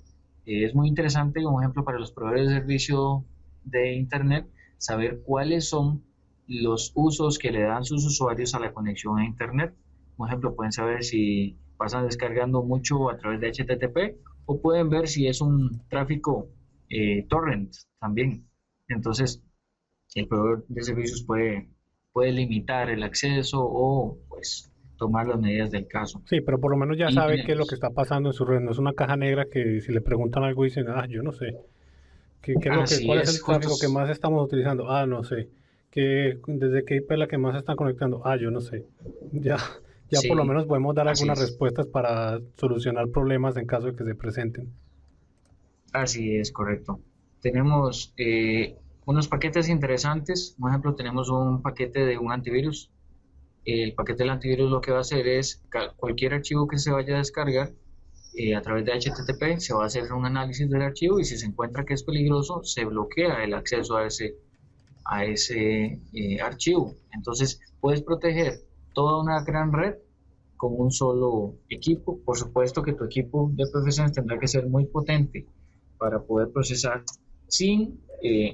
Es muy interesante, como ejemplo, para los proveedores de servicio de Internet, saber cuáles son los usos que le dan sus usuarios a la conexión a Internet. Por ejemplo, pueden saber si pasan descargando mucho a través de HTTP o pueden ver si es un tráfico torrent también. Entonces, el proveedor de servicios puede limitar el acceso o pues tomar las medidas del caso. Sí, pero por lo menos ya Y sabe qué es lo que tenemos, está pasando en su red. No es una caja negra que si le preguntan algo dicen, ah, yo no sé. ¿Qué es lo que, así cuál es es, el tráfico que más estamos utilizando? Ah, no sé. ¿Desde qué IP es la que más se están conectando? Ah, yo no sé. Ya, ya por lo sí, menos podemos dar así algunas es, respuestas para solucionar problemas en caso de que se presenten. así es, correcto. Tenemos unos paquetes interesantes, por ejemplo, tenemos un paquete de un antivirus. El paquete del antivirus lo que va a hacer es cualquier archivo que se vaya a descargar a través de HTTP, se va a hacer un análisis del archivo y si se encuentra que es peligroso, se bloquea el acceso a ese archivo. Entonces, puedes proteger toda una gran red con un solo equipo. Por supuesto que tu equipo de profesiones tendrá que ser muy potente para poder procesar sin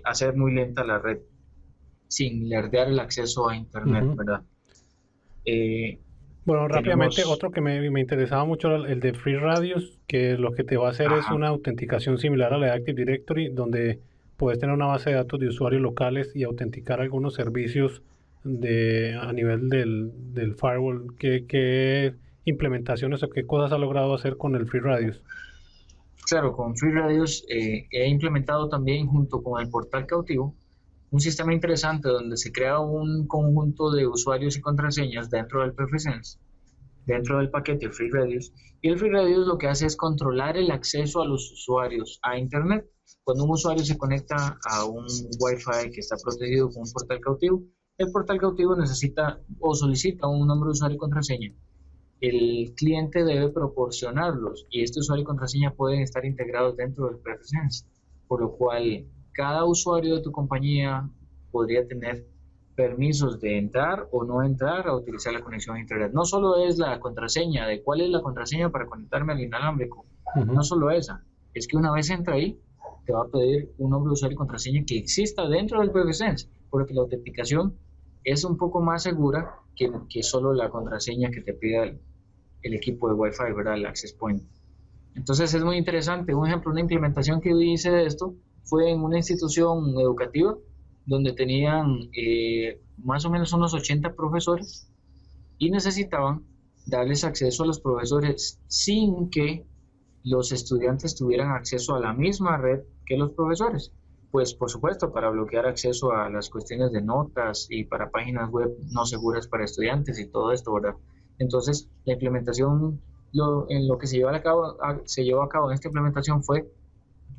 hacer muy lenta la red, sin lerdear el acceso a Internet, Ujú. ¿verdad? Eh, Bueno, rápidamente, tenemos, otro que me interesaba mucho era el de Free Radius, que lo que te va a hacer es ajá, una autenticación similar a la de Active Directory, donde puedes tener una base de datos de usuarios locales y autenticar algunos servicios a nivel del firewall. ¿Qué implementaciones o qué cosas ha logrado hacer con el FreeRadius? Claro, con FreeRadius he implementado también junto con el portal cautivo un sistema interesante donde se crea un conjunto de usuarios y contraseñas dentro del PFSense, dentro del paquete FreeRadius. Y el FreeRadius lo que hace es controlar el acceso a los usuarios a Internet. Cuando un usuario se conecta a un Wi-Fi que está protegido con un portal cautivo, el portal cautivo necesita o solicita un nombre de usuario y contraseña. El cliente debe proporcionarlos y este usuario y contraseña pueden estar integrados dentro del PFSense, por lo cual cada usuario de tu compañía podría tener permisos de entrar o no entrar a utilizar la conexión a Internet. No solo es la contraseña de cuál es la contraseña para conectarme al inalámbrico, no solo esa, es que una vez entra ahí, te va a pedir un nombre de usuario y contraseña que exista dentro del PFSense, porque la autenticación es un poco más segura que solo la contraseña que te pida el equipo de Wi-Fi, ¿verdad? El access point. Entonces es muy interesante. Un ejemplo, una implementación que hice de esto fue en una institución educativa donde tenían más o menos unos 80 profesores y necesitaban darles acceso a los profesores sin que los estudiantes tuvieran acceso a la misma red que los profesores. Pues por supuesto, para bloquear acceso a las cuestiones de notas y para páginas web no seguras para estudiantes y todo esto, ¿verdad? Entonces, la implementación, en lo que se llevó a cabo en esta implementación fue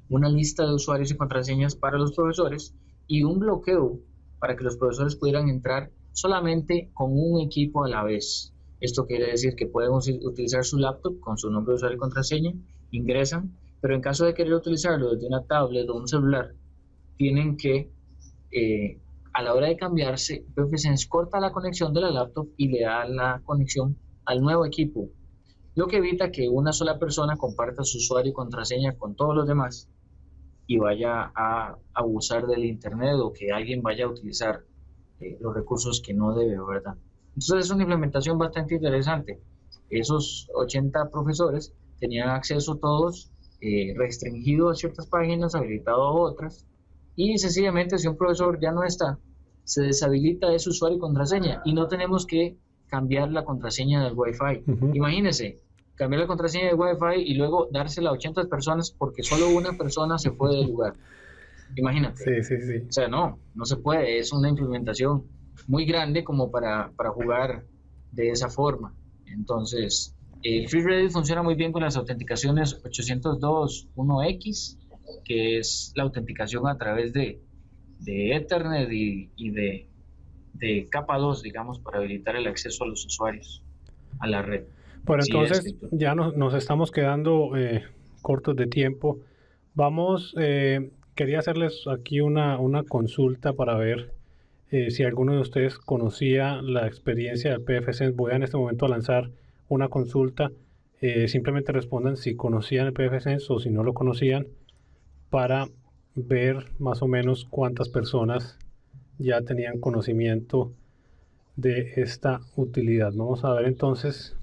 una lista de usuarios y contraseñas para los profesores y un bloqueo para que los profesores pudieran entrar solamente con un equipo a la vez. Esto quiere decir que pueden utilizar su laptop con su nombre de usuario y contraseña, ingresan, pero en caso de querer utilizarlo desde una tablet o un celular, tienen que, a la hora de cambiarse, PFSense corta la conexión de la laptop y le da la conexión al nuevo equipo, lo que evita que una sola persona comparta su usuario y contraseña con todos los demás y vaya a abusar del internet o que alguien vaya a utilizar los recursos que no debe, ¿verdad? Entonces es una implementación bastante interesante. Esos 80 profesores tenían acceso todos restringido a ciertas páginas, habilitado a otras, y sencillamente si un profesor ya no está, se deshabilita ese usuario y contraseña y no tenemos que cambiar la contraseña del Wi-Fi. Imagínense, cambiar la contraseña del Wi-Fi y luego dársela a 80 personas porque solo una persona se fue del lugar. Imagínate. Sí. O sea, no se puede. Es una implementación muy grande como para jugar de esa forma. Entonces, el FreeRadius funciona muy bien con las autenticaciones 802.1x, que es la autenticación a través de Ethernet y de capa 2, digamos, para habilitar el acceso a los usuarios a la red. Bueno, entonces ya nos estamos quedando cortos de tiempo. Quería hacerles aquí una consulta para ver si alguno de ustedes conocía la experiencia del PFSense. Voy en este momento a lanzar una consulta. Simplemente respondan si conocían el PFSense o si no lo conocían para ver más o menos cuántas personas ya tenían conocimiento de esta utilidad. Vamos a ver entonces,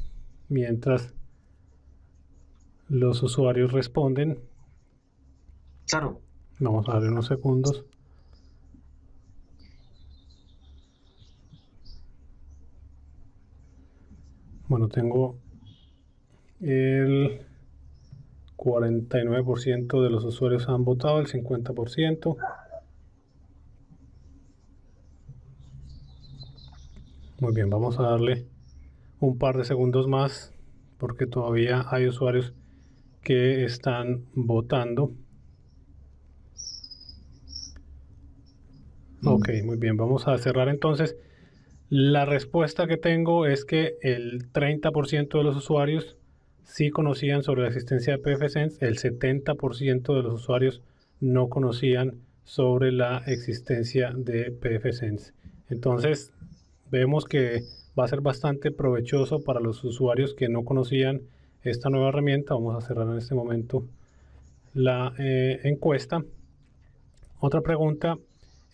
mientras los usuarios responden. Claro. Vamos a darle unos segundos. Bueno, tengo el 49% de los usuarios han votado, el 50%. Muy bien, vamos a darle un par de segundos más porque todavía hay usuarios que están votando. Ok, muy bien, vamos a cerrar entonces. La respuesta que tengo es que el 30% de los usuarios sí conocían sobre la existencia de PFSense, el 70% de los usuarios no conocían sobre la existencia de PFSense. Entonces, vemos que va a ser bastante provechoso para los usuarios que no conocían esta nueva herramienta. Vamos a cerrar en este momento la encuesta. Otra pregunta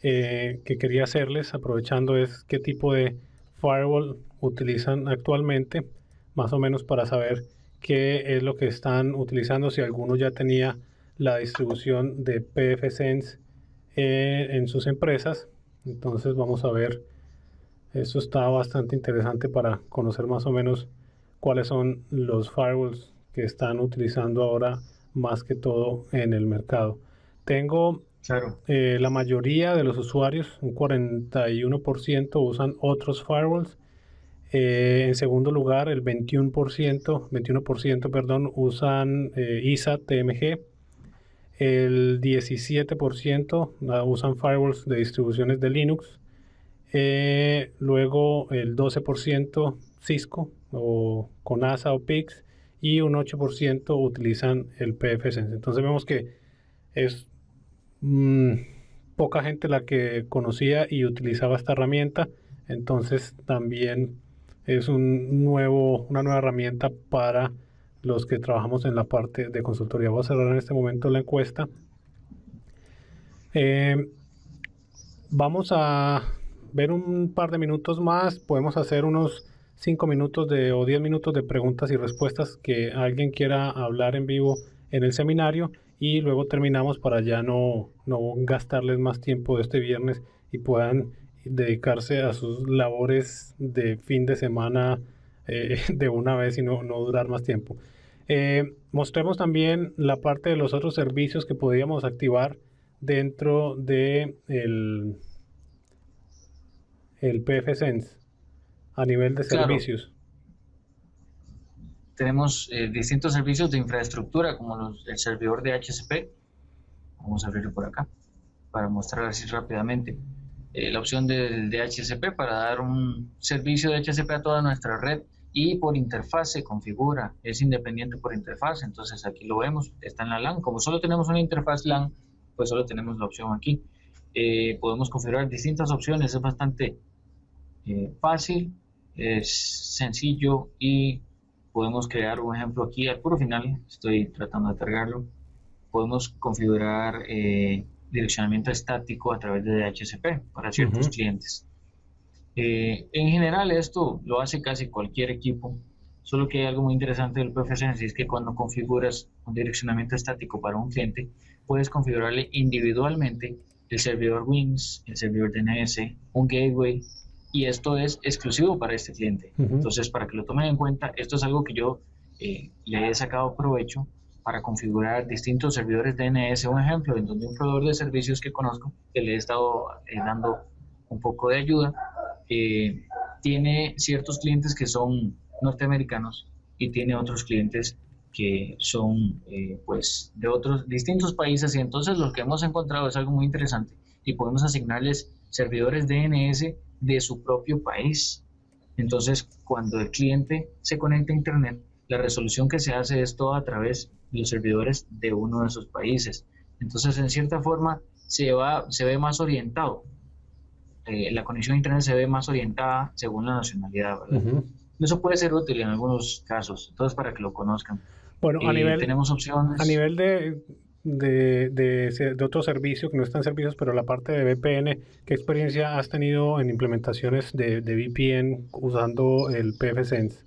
que quería hacerles, aprovechando, es qué tipo de firewall utilizan actualmente, más o menos para saber qué es lo que están utilizando, si alguno ya tenía la distribución de PFSense en sus empresas. Entonces vamos a ver, esto está bastante interesante para conocer más o menos cuáles son los firewalls que están utilizando ahora más que todo en el mercado. Tengo Claro, la mayoría de los usuarios, un 41% usan otros firewalls. En segundo lugar, el 21%, perdón, usan ISA TMG. El 17% usan firewalls de distribuciones de Linux. Luego el 12% Cisco o con ASA o PIX, y un 8% utilizan el pfSense. Entonces vemos que es mm, poca gente la que conocía y utilizaba esta herramienta. Entonces también es una nueva herramienta para los que trabajamos en la parte de consultoría. Voy a cerrar en este momento la encuesta. Eh, Vamos a ver un par de minutos más. Podemos hacer unos 5 minutos o 10 minutos de preguntas y respuestas que alguien quiera hablar en vivo en el seminario, y luego terminamos para ya no gastarles más tiempo de este viernes y puedan dedicarse a sus labores de fin de semana de una vez y no durar más tiempo. Mostremos también la parte de los otros servicios que podríamos activar dentro de el pfSense a nivel de claro. servicios. Tenemos distintos servicios de infraestructura como el servidor de HCP. Vamos a abrirlo por acá para mostrar así rápidamente. La opción del DHCP para dar un servicio de HCP a toda nuestra red, y por interfaz se configura, es independiente por interfaz. Entonces aquí lo vemos, está en la LAN. Como solo tenemos una interfaz LAN, pues solo tenemos la opción aquí. Podemos configurar distintas opciones, es bastante fácil, es sencillo, y podemos crear un ejemplo aquí al puro final. Estoy tratando de cargarlo. Podemos configurar direccionamiento estático a través de DHCP para ciertos clientes. En general esto lo hace casi cualquier equipo, solo que hay algo muy interesante del pfSense, es que cuando configuras un direccionamiento estático para un cliente, puedes configurarle individualmente el servidor Wings, el servidor DNS, un gateway, y esto es exclusivo para este cliente. Entonces, para que lo tomen en cuenta, esto es algo que yo le he sacado provecho para configurar distintos servidores DNS. Un ejemplo en donde un proveedor de servicios que conozco, que le he estado dando un poco de ayuda, tiene ciertos clientes que son norteamericanos y tiene otros clientes que son pues de otros distintos países, y entonces lo que hemos encontrado es algo muy interesante, y podemos asignarles servidores DNS de su propio país. Entonces, cuando el cliente se conecta a internet, la resolución que se hace es toda a través de los servidores de uno de esos países. Entonces, en cierta forma, se ve más orientado. La conexión a internet se ve más orientada según la nacionalidad, ¿verdad? Eso puede ser útil en algunos casos, entonces para que lo conozcan. Bueno, Tenemos opciones. A nivel de otro servicio que no están servicios, pero la parte de VPN, ¿qué experiencia has tenido en implementaciones de VPN usando el pfSense?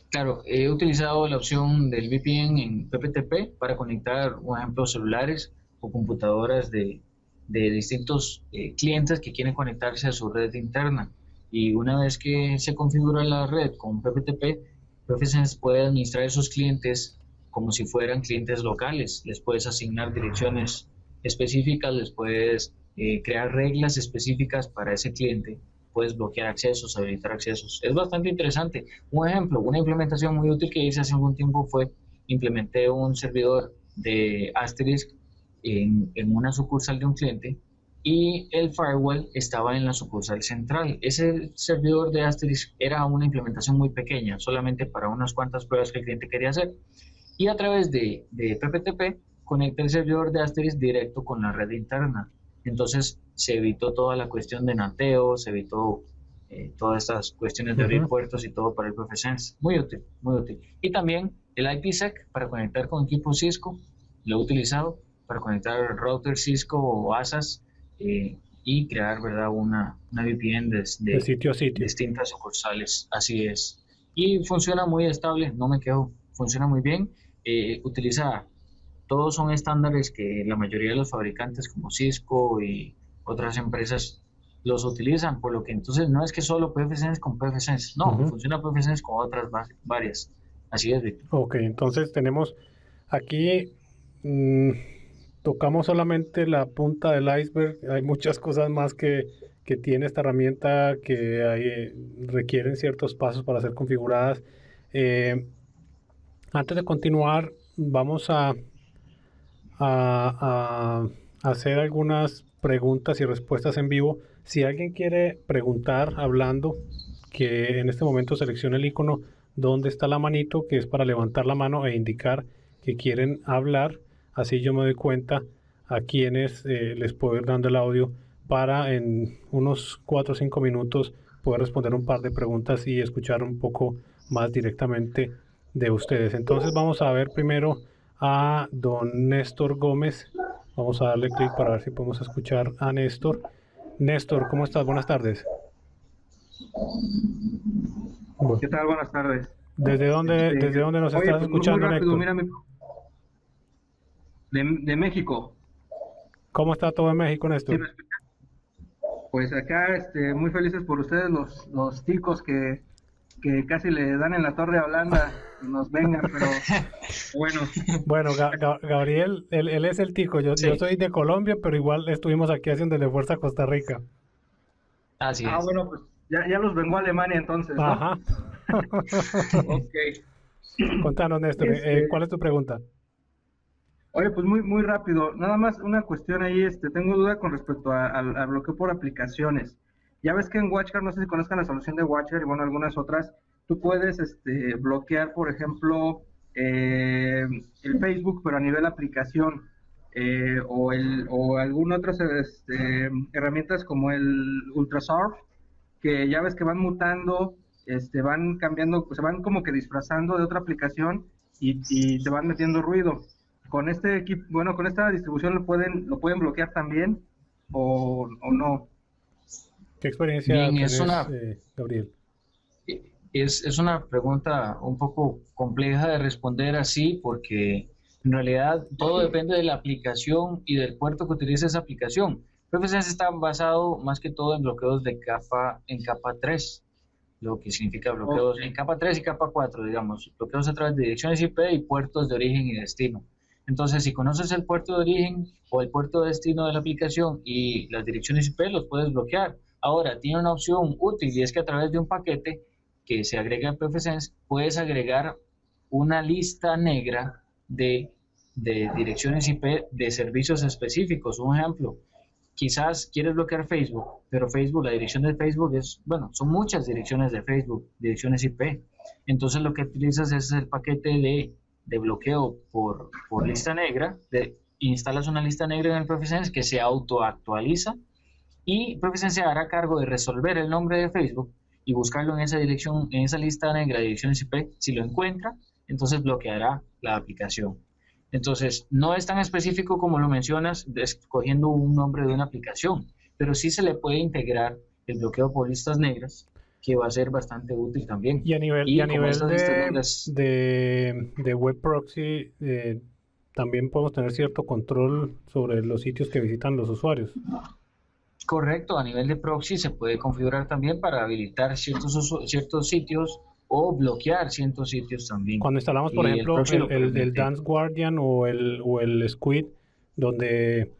Claro, he utilizado la opción del VPN en PPTP para conectar, por ejemplo, celulares o computadoras de distintos clientes que quieren conectarse a su red interna. Y una vez que se configura la red con PPTP, pfSense puede administrar esos clientes como si fueran clientes locales. Les puedes asignar direcciones específicas, les puedes crear reglas específicas para ese cliente, puedes bloquear accesos, habilitar accesos. Es bastante interesante. Un ejemplo, una implementación muy útil que hice hace algún tiempo fue implementé un servidor de Asterisk en una sucursal de un cliente, y el firewall estaba en la sucursal central. Ese servidor de Asterisk era una implementación muy pequeña, solamente para unas cuantas pruebas que el cliente quería hacer, y a través de PPTP conecté el servidor de Asterisk directo con la red interna. Entonces se evitó toda la cuestión de nateo, se evitó todas estas cuestiones de abrir puertos y todo para el pfSense. Muy útil, muy útil. Y también el IPsec para conectar con equipos Cisco, lo he utilizado para conectar router Cisco o ASAS y crear, ¿verdad?, una VPN de sitio a sitio. Distintas sucursales. Así es. Y funciona muy estable, no me quejo, funciona muy bien. Utiliza todos son estándares que la mayoría de los fabricantes como Cisco y otras empresas los utilizan, por lo que entonces no es que solo pfSense con pfSense, no, funciona pfSense con otras varias. Así es, Víctor. Ok, entonces tenemos aquí, tocamos solamente la punta del iceberg. Hay muchas cosas más que tiene esta herramienta que requieren ciertos pasos para ser configuradas. Antes de continuar, vamos a hacer algunas preguntas y respuestas en vivo. Si alguien quiere preguntar hablando, que en este momento seleccione el icono donde está la manito, que es para levantar la mano e indicar que quieren hablar. Así yo me doy cuenta a quienes les puedo ir dando el audio para en unos 4 o 5 minutos poder responder un par de preguntas y escuchar un poco más directamente de ustedes. Entonces vamos a ver primero a don Néstor Gómez. Vamos a darle clic para ver si podemos escuchar a Néstor. Néstor, ¿cómo estás? Buenas tardes. ¿Qué tal? Buenas tardes. ¿Desde dónde nos estás escuchando, muy rápido, Néstor? De México. ¿Cómo está todo en México, ¿Sí Néstor? me escuchan? Pues acá muy felices por ustedes, los ticos que casi le dan en la torre a Holanda y nos vengan, pero bueno. Bueno, Gabriel, él es el tico. Yo soy de Colombia, pero igual estuvimos aquí haciéndole fuerza a Costa Rica. Así es. Bueno, pues ya los vengo a Alemania entonces, ¿no? Ajá. Ok. Contanos, Néstor, ¿cuál es tu pregunta? Oye, pues muy rápido. Nada más una cuestión ahí, tengo duda con respecto al bloqueo por aplicaciones. Ya ves que en WatchGuard, no sé si conozcan la solución de WatchGuard y bueno, algunas otras, tú puedes bloquear, por ejemplo, el Facebook, pero a nivel aplicación, o alguna otras herramientas como el Ultrasurf, que ya ves que van mutando, van cambiando, se van como que disfrazando de otra aplicación y te van metiendo ruido. Con este equipo, bueno, con esta distribución lo pueden bloquear también o no. ¿Qué experiencia Bien, tienes, Gabriel? Es una pregunta un poco compleja de responder así porque en realidad todo depende de la aplicación y del puerto que utilice esa aplicación. pfSense está basado más que todo en bloqueos en capa 3, lo que significa bloqueos en capa 3 y capa 4, digamos, bloqueos a través de direcciones IP y puertos de origen y destino. Entonces, si conoces el puerto de origen o el puerto de destino de la aplicación y las direcciones IP, los puedes bloquear. Ahora, tiene una opción útil y es que a través de un paquete que se agrega en pfSense, puedes agregar una lista negra de direcciones IP de servicios específicos. Un ejemplo, quizás quieres bloquear Facebook, pero Facebook, la dirección de Facebook son muchas direcciones de Facebook, direcciones IP. Entonces lo que utilizas es el paquete de bloqueo por lista negra, instalas una lista negra en el pfSense que se autoactualiza y pfSense se hará cargo de resolver el nombre de Facebook y buscarlo en esa dirección, en esa lista negra de direcciones IP. Si lo encuentra, entonces bloqueará la aplicación. Entonces, no es tan específico como lo mencionas, escogiendo un nombre de una aplicación, pero sí se le puede integrar el bloqueo por listas negras, que va a ser bastante útil también. Y a nivel de web proxy, también podemos tener cierto control sobre los sitios que visitan los usuarios. Correcto, a nivel de proxy se puede configurar también para habilitar ciertos sitios o bloquear ciertos sitios también. Cuando instalamos, por ejemplo, el Dance Guardian o el Squid, donde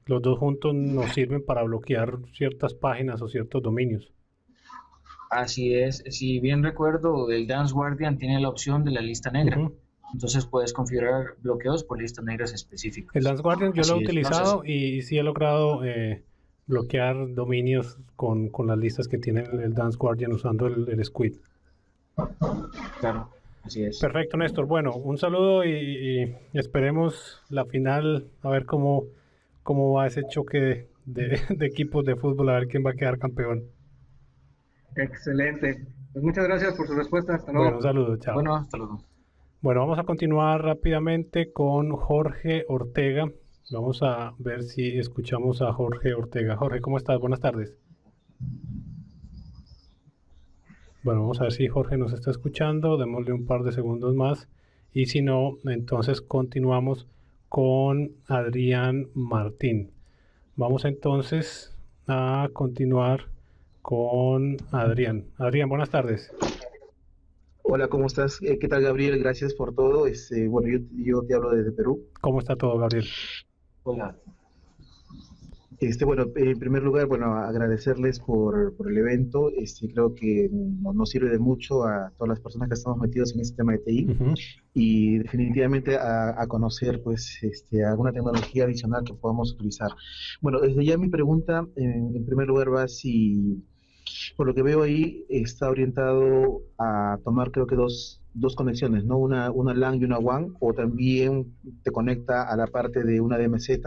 los dos juntos nos sirven para bloquear ciertas páginas o ciertos dominios. Así es, si bien recuerdo, el Dance Guardian tiene la opción de la lista negra. Entonces puedes configurar bloqueos por listas negras específicas. El Dance Guardian yo lo he utilizado y sí he logrado bloquear dominios con las listas que tiene el Dance Guardian usando el Squid. Claro, así es. Perfecto, Néstor. Bueno, un saludo y esperemos la final, a ver cómo va ese choque de equipos de fútbol, a ver quién va a quedar campeón. Excelente. Pues muchas gracias por su respuesta. Hasta luego. Bueno, un saludo. Chao. Bueno, hasta luego. Bueno, vamos a continuar rápidamente con Jorge Ortega. Vamos a ver si escuchamos a Jorge Ortega. Jorge, ¿cómo estás? Buenas tardes. Bueno, vamos a ver si Jorge nos está escuchando. Démosle un par de segundos más. Y si no, entonces continuamos con Adrián Martín. Vamos entonces a continuar con Adrián. Adrián, buenas tardes. Hola, ¿cómo estás? ¿Qué tal, Gabriel? Gracias por todo. Bueno, yo te hablo desde Perú. ¿Cómo está todo, Gabriel? Hola. Bueno, en primer lugar, bueno, agradecerles por el evento. Creo que nos sirve de mucho a todas las personas que estamos metidos en este tema de TI Uh-huh. y definitivamente a conocer, pues, alguna tecnología adicional que podamos utilizar. Bueno, desde ya mi pregunta, en primer lugar, va si, por lo que veo ahí, está orientado a tomar, creo que dos conexiones, ¿no? Una LAN y una WAN, o también te conecta a la parte de una DMZ.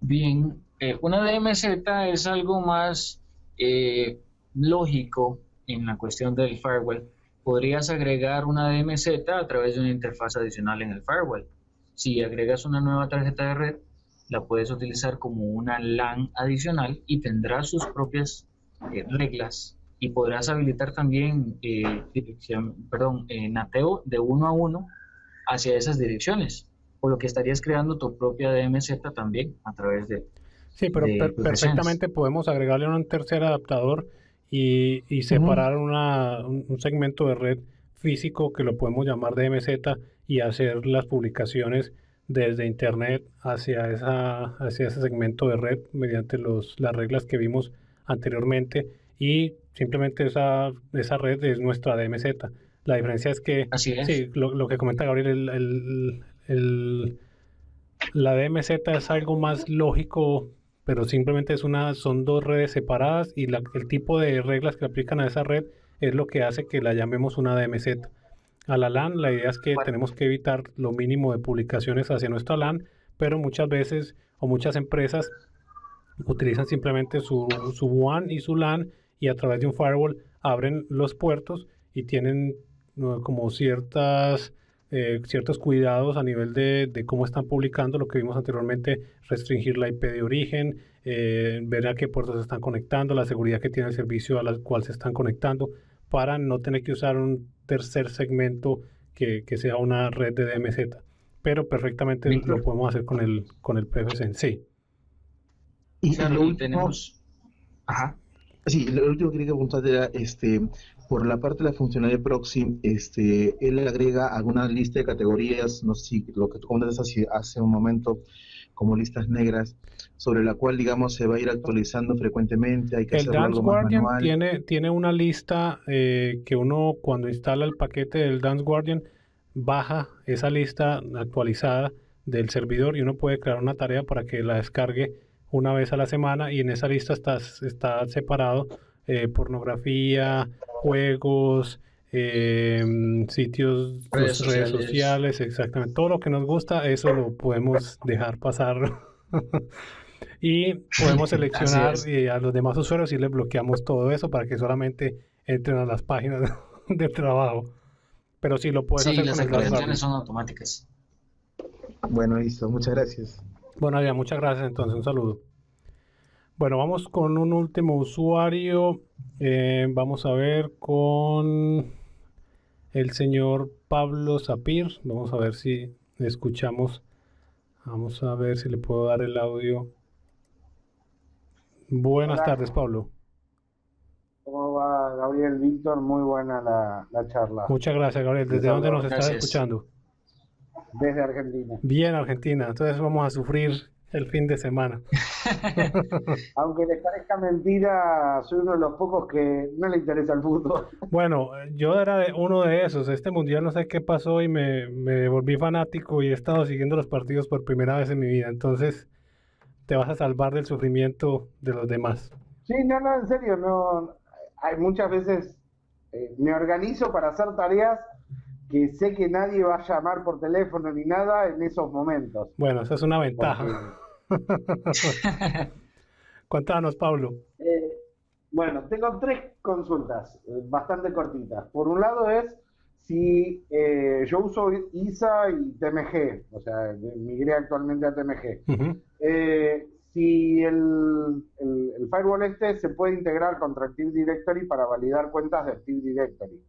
Bien, una DMZ es algo más lógico en la cuestión del firewall. Podrías agregar una DMZ a través de una interfaz adicional en el firewall. Si agregas una nueva tarjeta de red, la puedes utilizar como una LAN adicional y tendrá sus propias reglas, y podrás habilitar también nateo de 1 a 1 hacia esas direcciones, por lo que estarías creando tu propia DMZ también a través de Sí, pero perfectamente podemos agregarle un tercer adaptador y separar un segmento de red físico que lo podemos llamar DMZ y hacer las publicaciones desde internet hacia ese segmento de red mediante las reglas que vimos anteriormente, y simplemente esa red es nuestra DMZ. La diferencia es que, Así es. sí, lo que comenta Gabriel, la DMZ es algo más lógico, pero simplemente son dos redes separadas, y el tipo de reglas que aplican a esa red es lo que hace que la llamemos una DMZ. A la LAN, la idea es que tenemos que evitar lo mínimo de publicaciones hacia nuestra LAN, pero muchas veces o muchas empresas utilizan simplemente su WAN y su LAN, y a través de un firewall abren los puertos y tienen como ciertos cuidados a nivel de cómo están publicando, lo que vimos anteriormente: restringir la IP de origen, ver a qué puertos se están conectando, la seguridad que tiene el servicio a la cual se están conectando, para no tener que usar un tercer segmento que sea una red de DMZ. Pero perfectamente Víctor, lo podemos hacer con el PFSense. Sí. Y claro, lo y último, tenemos... Ajá. sí, lo último que quería preguntar era, por la parte de la funcionalidad proxy, él agrega alguna lista de categorías, no sé si lo que tú comentaste hace un momento, como listas negras, sobre la cual, digamos, se va a ir actualizando frecuentemente, hay que El hacerlo Dance algo más Guardian manual. tiene una lista que uno, cuando instala el paquete del Dance Guardian, baja esa lista actualizada del servidor, y uno puede crear una tarea para que la descargue una vez a la semana, y en esa lista está separado pornografía, juegos, sitios, redes sociales, exactamente. Todo lo que nos gusta, eso lo podemos dejar pasar. Y podemos Así seleccionar es. a los demás usuarios y les bloqueamos todo eso para que solamente entren a las páginas de trabajo. Pero sí, lo puedes Sí, hacer las con el Dance Guardian. actualizaciones son automáticas. Bueno, listo, muchas gracias. Bueno, Adrián, muchas gracias entonces, un saludo. Bueno, vamos con un último usuario. Vamos a ver con el señor Pablo Sapir. Vamos a ver si le escuchamos. Vamos a ver si le puedo dar el audio. Buenas tardes, Pablo. ¿Cómo va, Gabriel? Víctor, muy buena la charla. Muchas gracias, Gabriel. ¿Desde dónde nos estás Gracias. escuchando? Desde Argentina. Bien, Argentina. Entonces vamos a sufrir el fin de semana. Aunque les parezca mentira, soy uno de los pocos que no le interesa el fútbol. Bueno, yo era uno de esos. Este mundial no sé qué pasó y me volví fanático, y he estado siguiendo los partidos por primera vez en mi vida. Entonces te vas a salvar del sufrimiento de los demás. Sí, no, en serio, no. Hay muchas veces me organizo para hacer tareas que sé que nadie va a llamar por teléfono ni nada en esos momentos. Bueno, esa es una ventaja. Cuéntanos, Pablo. Bueno, tengo 3 consultas bastante cortitas. Por un lado es si yo uso ISA y TMG, o sea, migré actualmente a TMG. Uh-huh. Si el firewall se puede integrar contra Active Directory para validar cuentas de Active Directory.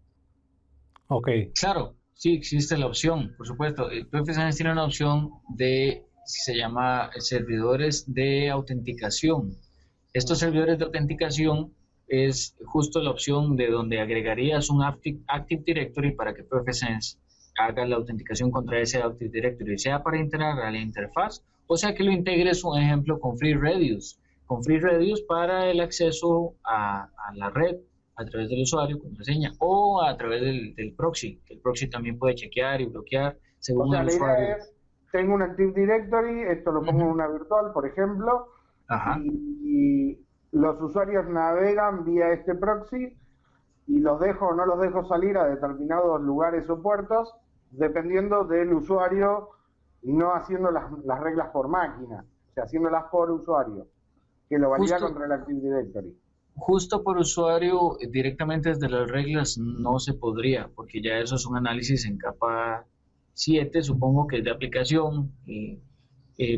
Ok. Claro, Sí, existe la opción, por supuesto. PFSense tiene una opción de, se llama servidores de autenticación. Estos servidores de autenticación es justo la opción de donde agregarías un Active Directory para que PFSense haga la autenticación contra ese Active Directory, sea para integrar a la interfaz, o sea que lo integres, un ejemplo, con FreeReduce para el acceso a la red a través del usuario, contraseña, o a través del proxy, que el proxy también puede chequear y bloquear O según sea, el la usuario. idea es, tengo un Active Directory, esto lo pongo en una virtual, por ejemplo, Ajá. y los usuarios navegan vía este proxy y los dejo o no los dejo salir a determinados lugares o puertos, dependiendo del usuario, no haciendo las reglas por máquina, o sea, haciéndolas por usuario, que lo valida Justo, contra el Active Directory. justo por usuario, directamente desde las reglas no se podría, porque ya eso es un análisis en capa 7, supongo que es de aplicación,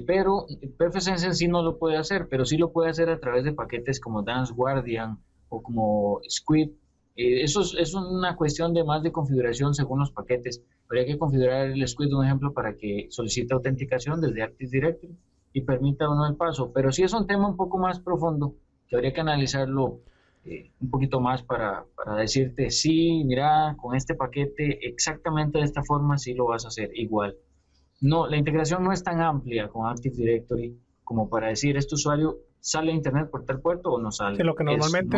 pero PFSense en sí no lo puede hacer, pero sí lo puede hacer a través de paquetes como Dance Guardian o como Squid. Eso es una cuestión de más de configuración según los paquetes. Habría que configurar el Squid, un ejemplo, para que solicite autenticación desde Active Directory y permita o no el paso. Pero sí es un tema un poco más profundo que habría que analizarlo un poquito más para decirte, sí, mira, con este paquete exactamente de esta forma sí lo vas a hacer igual. No, la integración no es tan amplia con Active Directory como para decir, este usuario sale a internet por tal puerto o no Sí, sale. No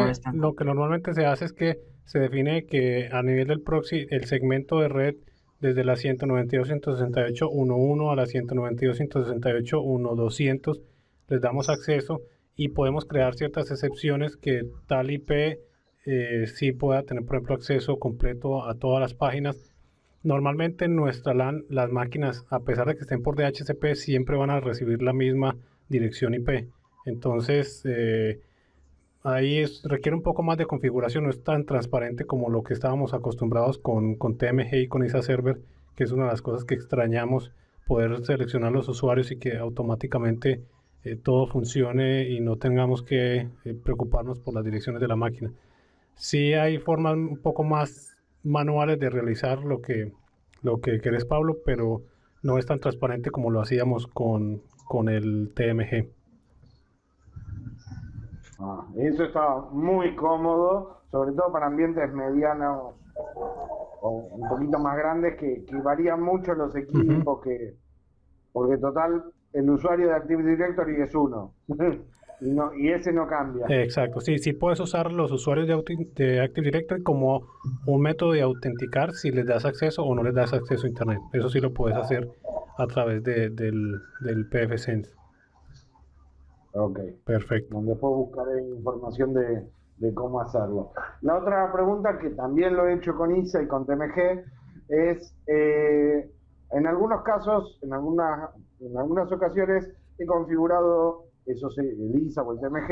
es tan lo que complejo. normalmente se hace es que se define que a nivel del proxy el segmento de red desde la 192.168.1.1 a la 192.168.1.200 les damos acceso y podemos crear ciertas excepciones que tal IP sí pueda tener, por ejemplo, acceso completo a todas las páginas. Normalmente en nuestra LAN las máquinas, a pesar de que estén por DHCP, siempre van a recibir la misma dirección IP. Entonces, requiere un poco más de configuración, no es tan transparente como lo que estábamos acostumbrados con TMG y con ISA Server, que es una de las cosas que extrañamos, poder seleccionar los usuarios y que automáticamente todo funcione y no tengamos que preocuparnos por las direcciones de la máquina. Sí hay formas un poco más manuales de realizar lo que querés, Pablo, pero no es tan transparente como lo hacíamos con el TMG. Eso está muy cómodo, sobre todo para ambientes medianos o un poquito más grandes que varían mucho los equipos, porque total, el usuario de Active Directory es uno y ese no cambia. Exacto, sí, sí puedes usar los usuarios de Active Directory como un método de autenticar si les das acceso o no les das acceso a Internet. Eso sí lo puedes hacer a través del PFSense. Ok. Perfecto. Después buscaré información de cómo hacerlo. La otra pregunta, que también lo he hecho con ISA y con TMG, es, en algunos casos, en algunas ocasiones, he configurado, eso sí, el ISA o el TMG,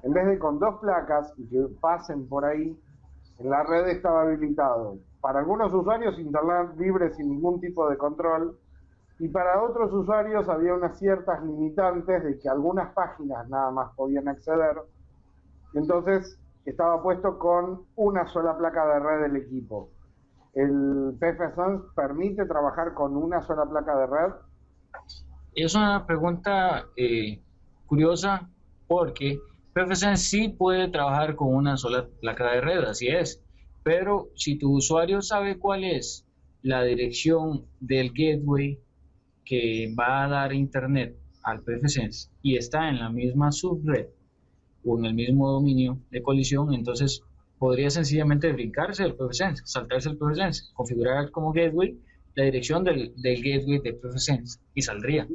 en vez de con dos placas y que pasen por ahí, en la red estaba habilitado para algunos usuarios internet libre sin ningún tipo de control, y para otros usuarios había unas ciertas limitantes de que algunas páginas nada más podían acceder. Entonces estaba puesto con una sola placa de red del equipo. ¿El PFSense permite trabajar con una sola placa de red? Es una pregunta curiosa porque PFSense sí puede trabajar con una sola placa de red, así es, pero si tu usuario sabe cuál es la dirección del gateway que va a dar internet al PFSense y está en la misma subred o en el mismo dominio de colisión, entonces podría sencillamente brincarse el PFSense, saltarse el PFSense, configurar como gateway la dirección del gateway de PFSense y saldría.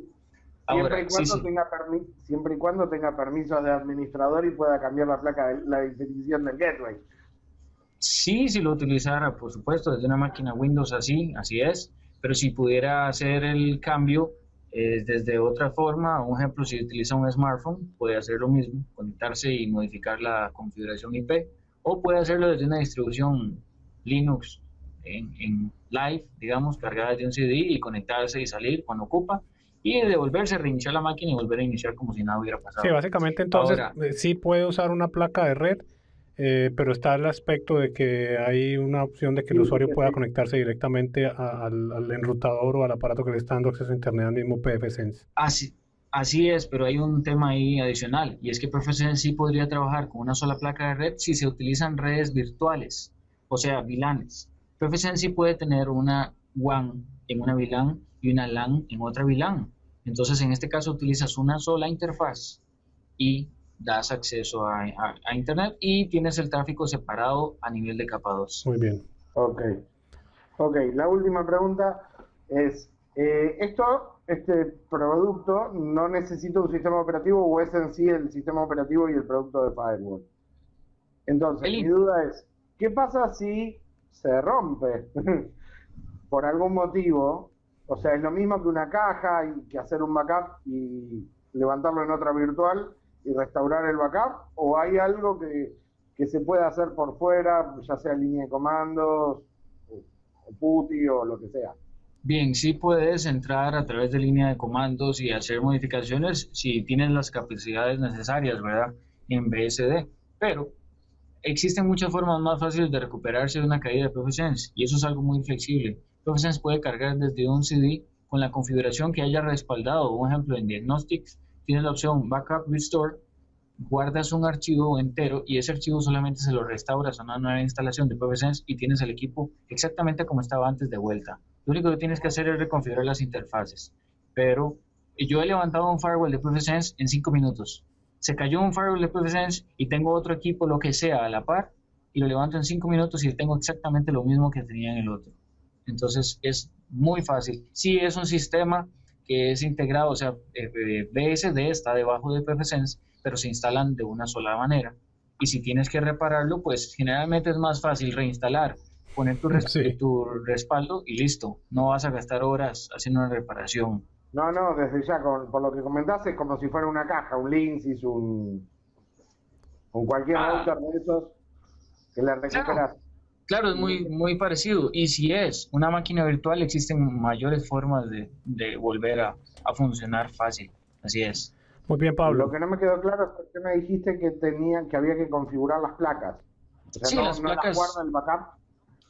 Ahora, siempre y cuando tenga permisos de administrador y pueda cambiar la placa de la definición del gateway. Sí, si lo utilizara, por supuesto, desde una máquina Windows así es, pero si pudiera hacer el cambio desde otra forma, un ejemplo, si utiliza un smartphone, puede hacer lo mismo, conectarse y modificar la configuración IP, o puede hacerlo desde una distribución Linux en live, digamos, cargada de un CD y conectarse y salir cuando ocupa, y devolverse, reiniciar la máquina y volver a iniciar como si nada hubiera pasado. Sí, básicamente entonces Ahora, sí puede usar una placa de red pero está el aspecto de que hay una opción de que el Sí, usuario sí, pueda sí. conectarse directamente al enrutador o al aparato que le está dando acceso a Internet al mismo PFSense. Así es, pero hay un tema ahí adicional, y es que PFSense sí podría trabajar con una sola placa de red si se utilizan redes virtuales, o sea, VLANs. PFSense sí puede tener una WAN en una VLAN y una LAN en otra VLAN. Entonces, en este caso, utilizas una sola interfaz y das acceso a Internet y tienes el tráfico separado a nivel de capa 2. Muy bien. Ok. Ok, la última pregunta es, este producto no necesita un sistema operativo o es en sí el sistema operativo y el producto de Firewall. Entonces, mi Eli, duda es, ¿qué pasa si se rompe por algún motivo? O sea, es lo mismo que una caja y que hacer un backup y levantarlo en otra virtual y restaurar el backup, o hay algo que se puede hacer por fuera, ya sea línea de comandos, o PuTTY o lo que sea. bien, sí puedes entrar a través de línea de comandos y hacer modificaciones si tienes las capacidades necesarias, ¿verdad? En BSD, pero existen muchas formas más fáciles de recuperarse de una caída de PFSense y eso es algo muy flexible. PFSense puede cargar desde un CD con la configuración que haya respaldado. Un ejemplo, en Diagnostics tienes la opción Backup Restore, guardas un archivo entero y ese archivo solamente se lo restauras a una nueva instalación de PFSense y tienes el equipo exactamente como estaba antes de vuelta. Lo único que tienes que hacer es reconfigurar las interfaces. Pero yo he levantado un firewall de PFSense en 5 minutos. Se cayó un firewall de PFSense y tengo otro equipo, lo que sea, a la par, y lo levanto en 5 minutos y tengo exactamente lo mismo que tenía en el otro. Entonces es muy fácil. Sí, es un sistema que es integrado, o sea, BSD está debajo de PFSense, pero se instalan de una sola manera. Y si tienes que repararlo, pues generalmente es más fácil reinstalar, poner Sí. tu respaldo y listo. No vas a gastar horas haciendo una reparación. No, no, desde ya, por lo que comentaste, es como si fuera una caja, un Linksys, un cualquier Ah, router de esos que le claro, recuperas. claro, es muy parecido. Y si es una máquina virtual, existen mayores formas de volver a funcionar fácil. Así es. Muy bien, Lo Pablo. que no me quedó claro es por qué me dijiste que había que configurar las placas. O sea, Sí, las no las guarda placas, el backup.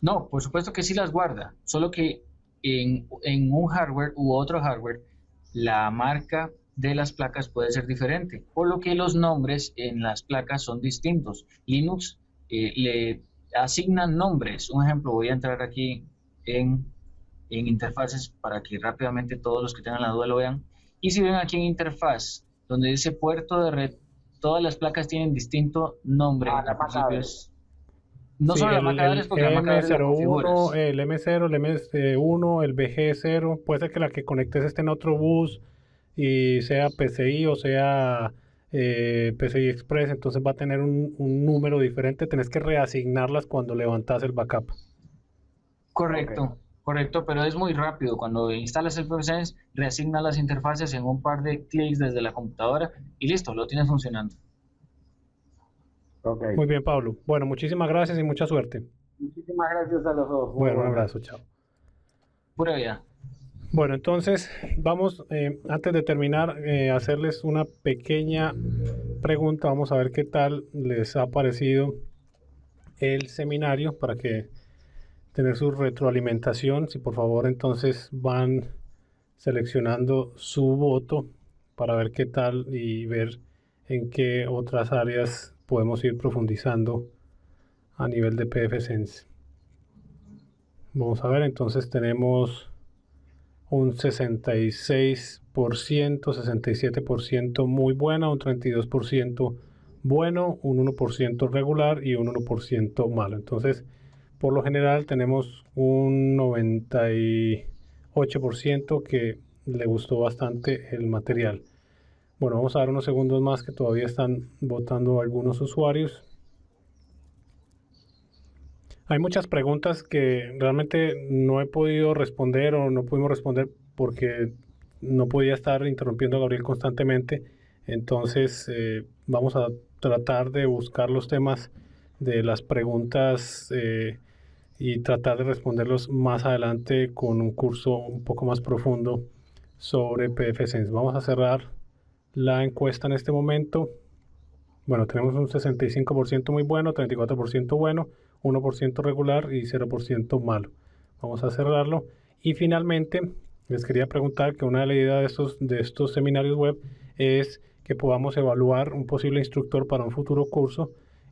no, por supuesto que sí las guarda, solo que en un hardware u otro hardware, la marca de las placas puede ser diferente, por lo que los nombres en las placas son distintos. Linux le asignan nombres. Un ejemplo, voy a entrar aquí en, en interfaces para que rápidamente todos los que tengan la duda lo vean. Y si ven aquí en interfaz, donde dice puerto de red, todas las placas tienen distinto nombre. Ah, la Al placa principio de. es, no Sí, solo la MAC adres, el porque la MAC adres la M01, configuras. el M0, el M1, el BG0, puede ser que la que conectes esté en otro bus y sea PCI o sea PCI Express, entonces va a tener un número diferente, tenés que reasignarlas cuando levantas el backup. Ok, Correcto, correcto, pero es muy rápido. Cuando instalas el PFSense, reasigna las interfaces en un par de clics desde la computadora y listo, lo tienes funcionando. ok. Muy bien, Pablo. Bueno, muchísimas gracias y mucha suerte. Muchísimas gracias a los dos. Muy Bueno, un buenas. abrazo, chao. Pura vida. Bueno, entonces vamos, antes de terminar, hacerles una pequeña pregunta. Vamos a ver qué tal les ha parecido el seminario para que tener su retroalimentación. Si por favor entonces van seleccionando su voto para ver qué tal y ver en qué otras áreas podemos ir profundizando a nivel de PFSense. Vamos a ver, entonces tenemos un 66%, 67% muy buena, un 32% bueno, un 1% regular y un 1% malo. Entonces, por lo general tenemos un 98% que le gustó bastante el material. Bueno, vamos a dar unos segundos más que todavía están votando algunos usuarios. Hay muchas preguntas que realmente no he podido responder o no pudimos responder porque no podía estar interrumpiendo a Gabriel constantemente. Entonces vamos a tratar de buscar los temas de las preguntas y tratar de responderlos más adelante con un curso un poco más profundo sobre PFSense. Vamos a cerrar la encuesta en este momento bueno, tenemos un 65% muy bueno, 34% bueno, 1% regular y 0% malo. Vamos a cerrarlo. Y finalmente, les quería preguntar que una de las ideas de estos seminarios web es que podamos evaluar un posible instructor para un futuro curso,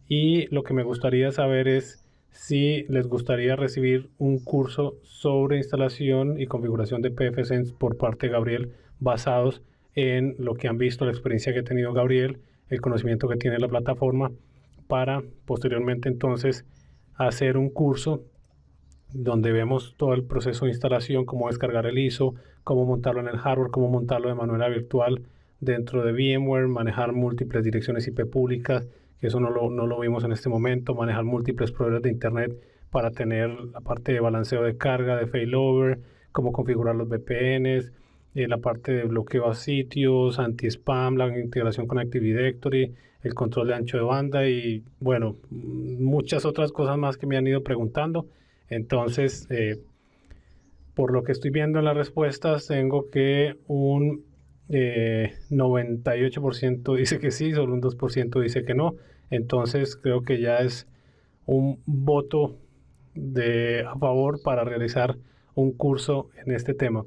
y lo que me gustaría saber es si les gustaría recibir un curso sobre instalación y configuración de pfSense por parte de Gabriel, basados en lo que han visto, la experiencia que ha tenido Gabriel, el conocimiento que tiene la plataforma, para posteriormente entonces hacer un curso donde vemos todo el proceso de instalación, cómo descargar el ISO, cómo montarlo en el hardware, cómo montarlo de manera virtual dentro de VMware, manejar múltiples direcciones IP públicas, que eso no lo vimos en este momento, manejar múltiples proveedores de internet para tener la parte de balanceo de carga, de failover, cómo configurar los VPNs, la parte de bloqueo a sitios, anti-spam, la integración con Active Directory, el control de ancho de banda y bueno, muchas otras cosas más que me han ido preguntando. Entonces, por lo que estoy viendo en las respuestas, tengo que un 98% dice que sí, solo un 2% dice que no. Entonces, creo que ya es un voto a favor para realizar un curso en este tema.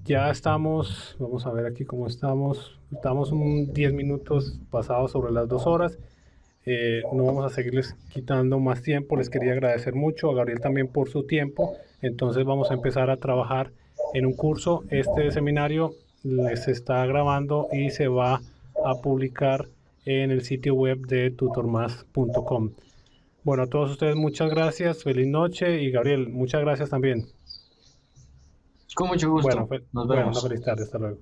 Ya estamos, vamos a ver aquí cómo estamos. Estamos 10 minutos pasados sobre las 2 horas. No vamos a seguirles quitando más tiempo. Les quería agradecer mucho a Gabriel también por su tiempo. Entonces vamos a empezar a trabajar en un curso. Este seminario les está grabando y se va a publicar en el sitio web de tutormas.com. Bueno, a todos ustedes muchas gracias, feliz noche, y Gabriel, muchas gracias también. Con mucho gusto. Bueno, Nos bueno, vemos. una feliz tarde, hasta luego.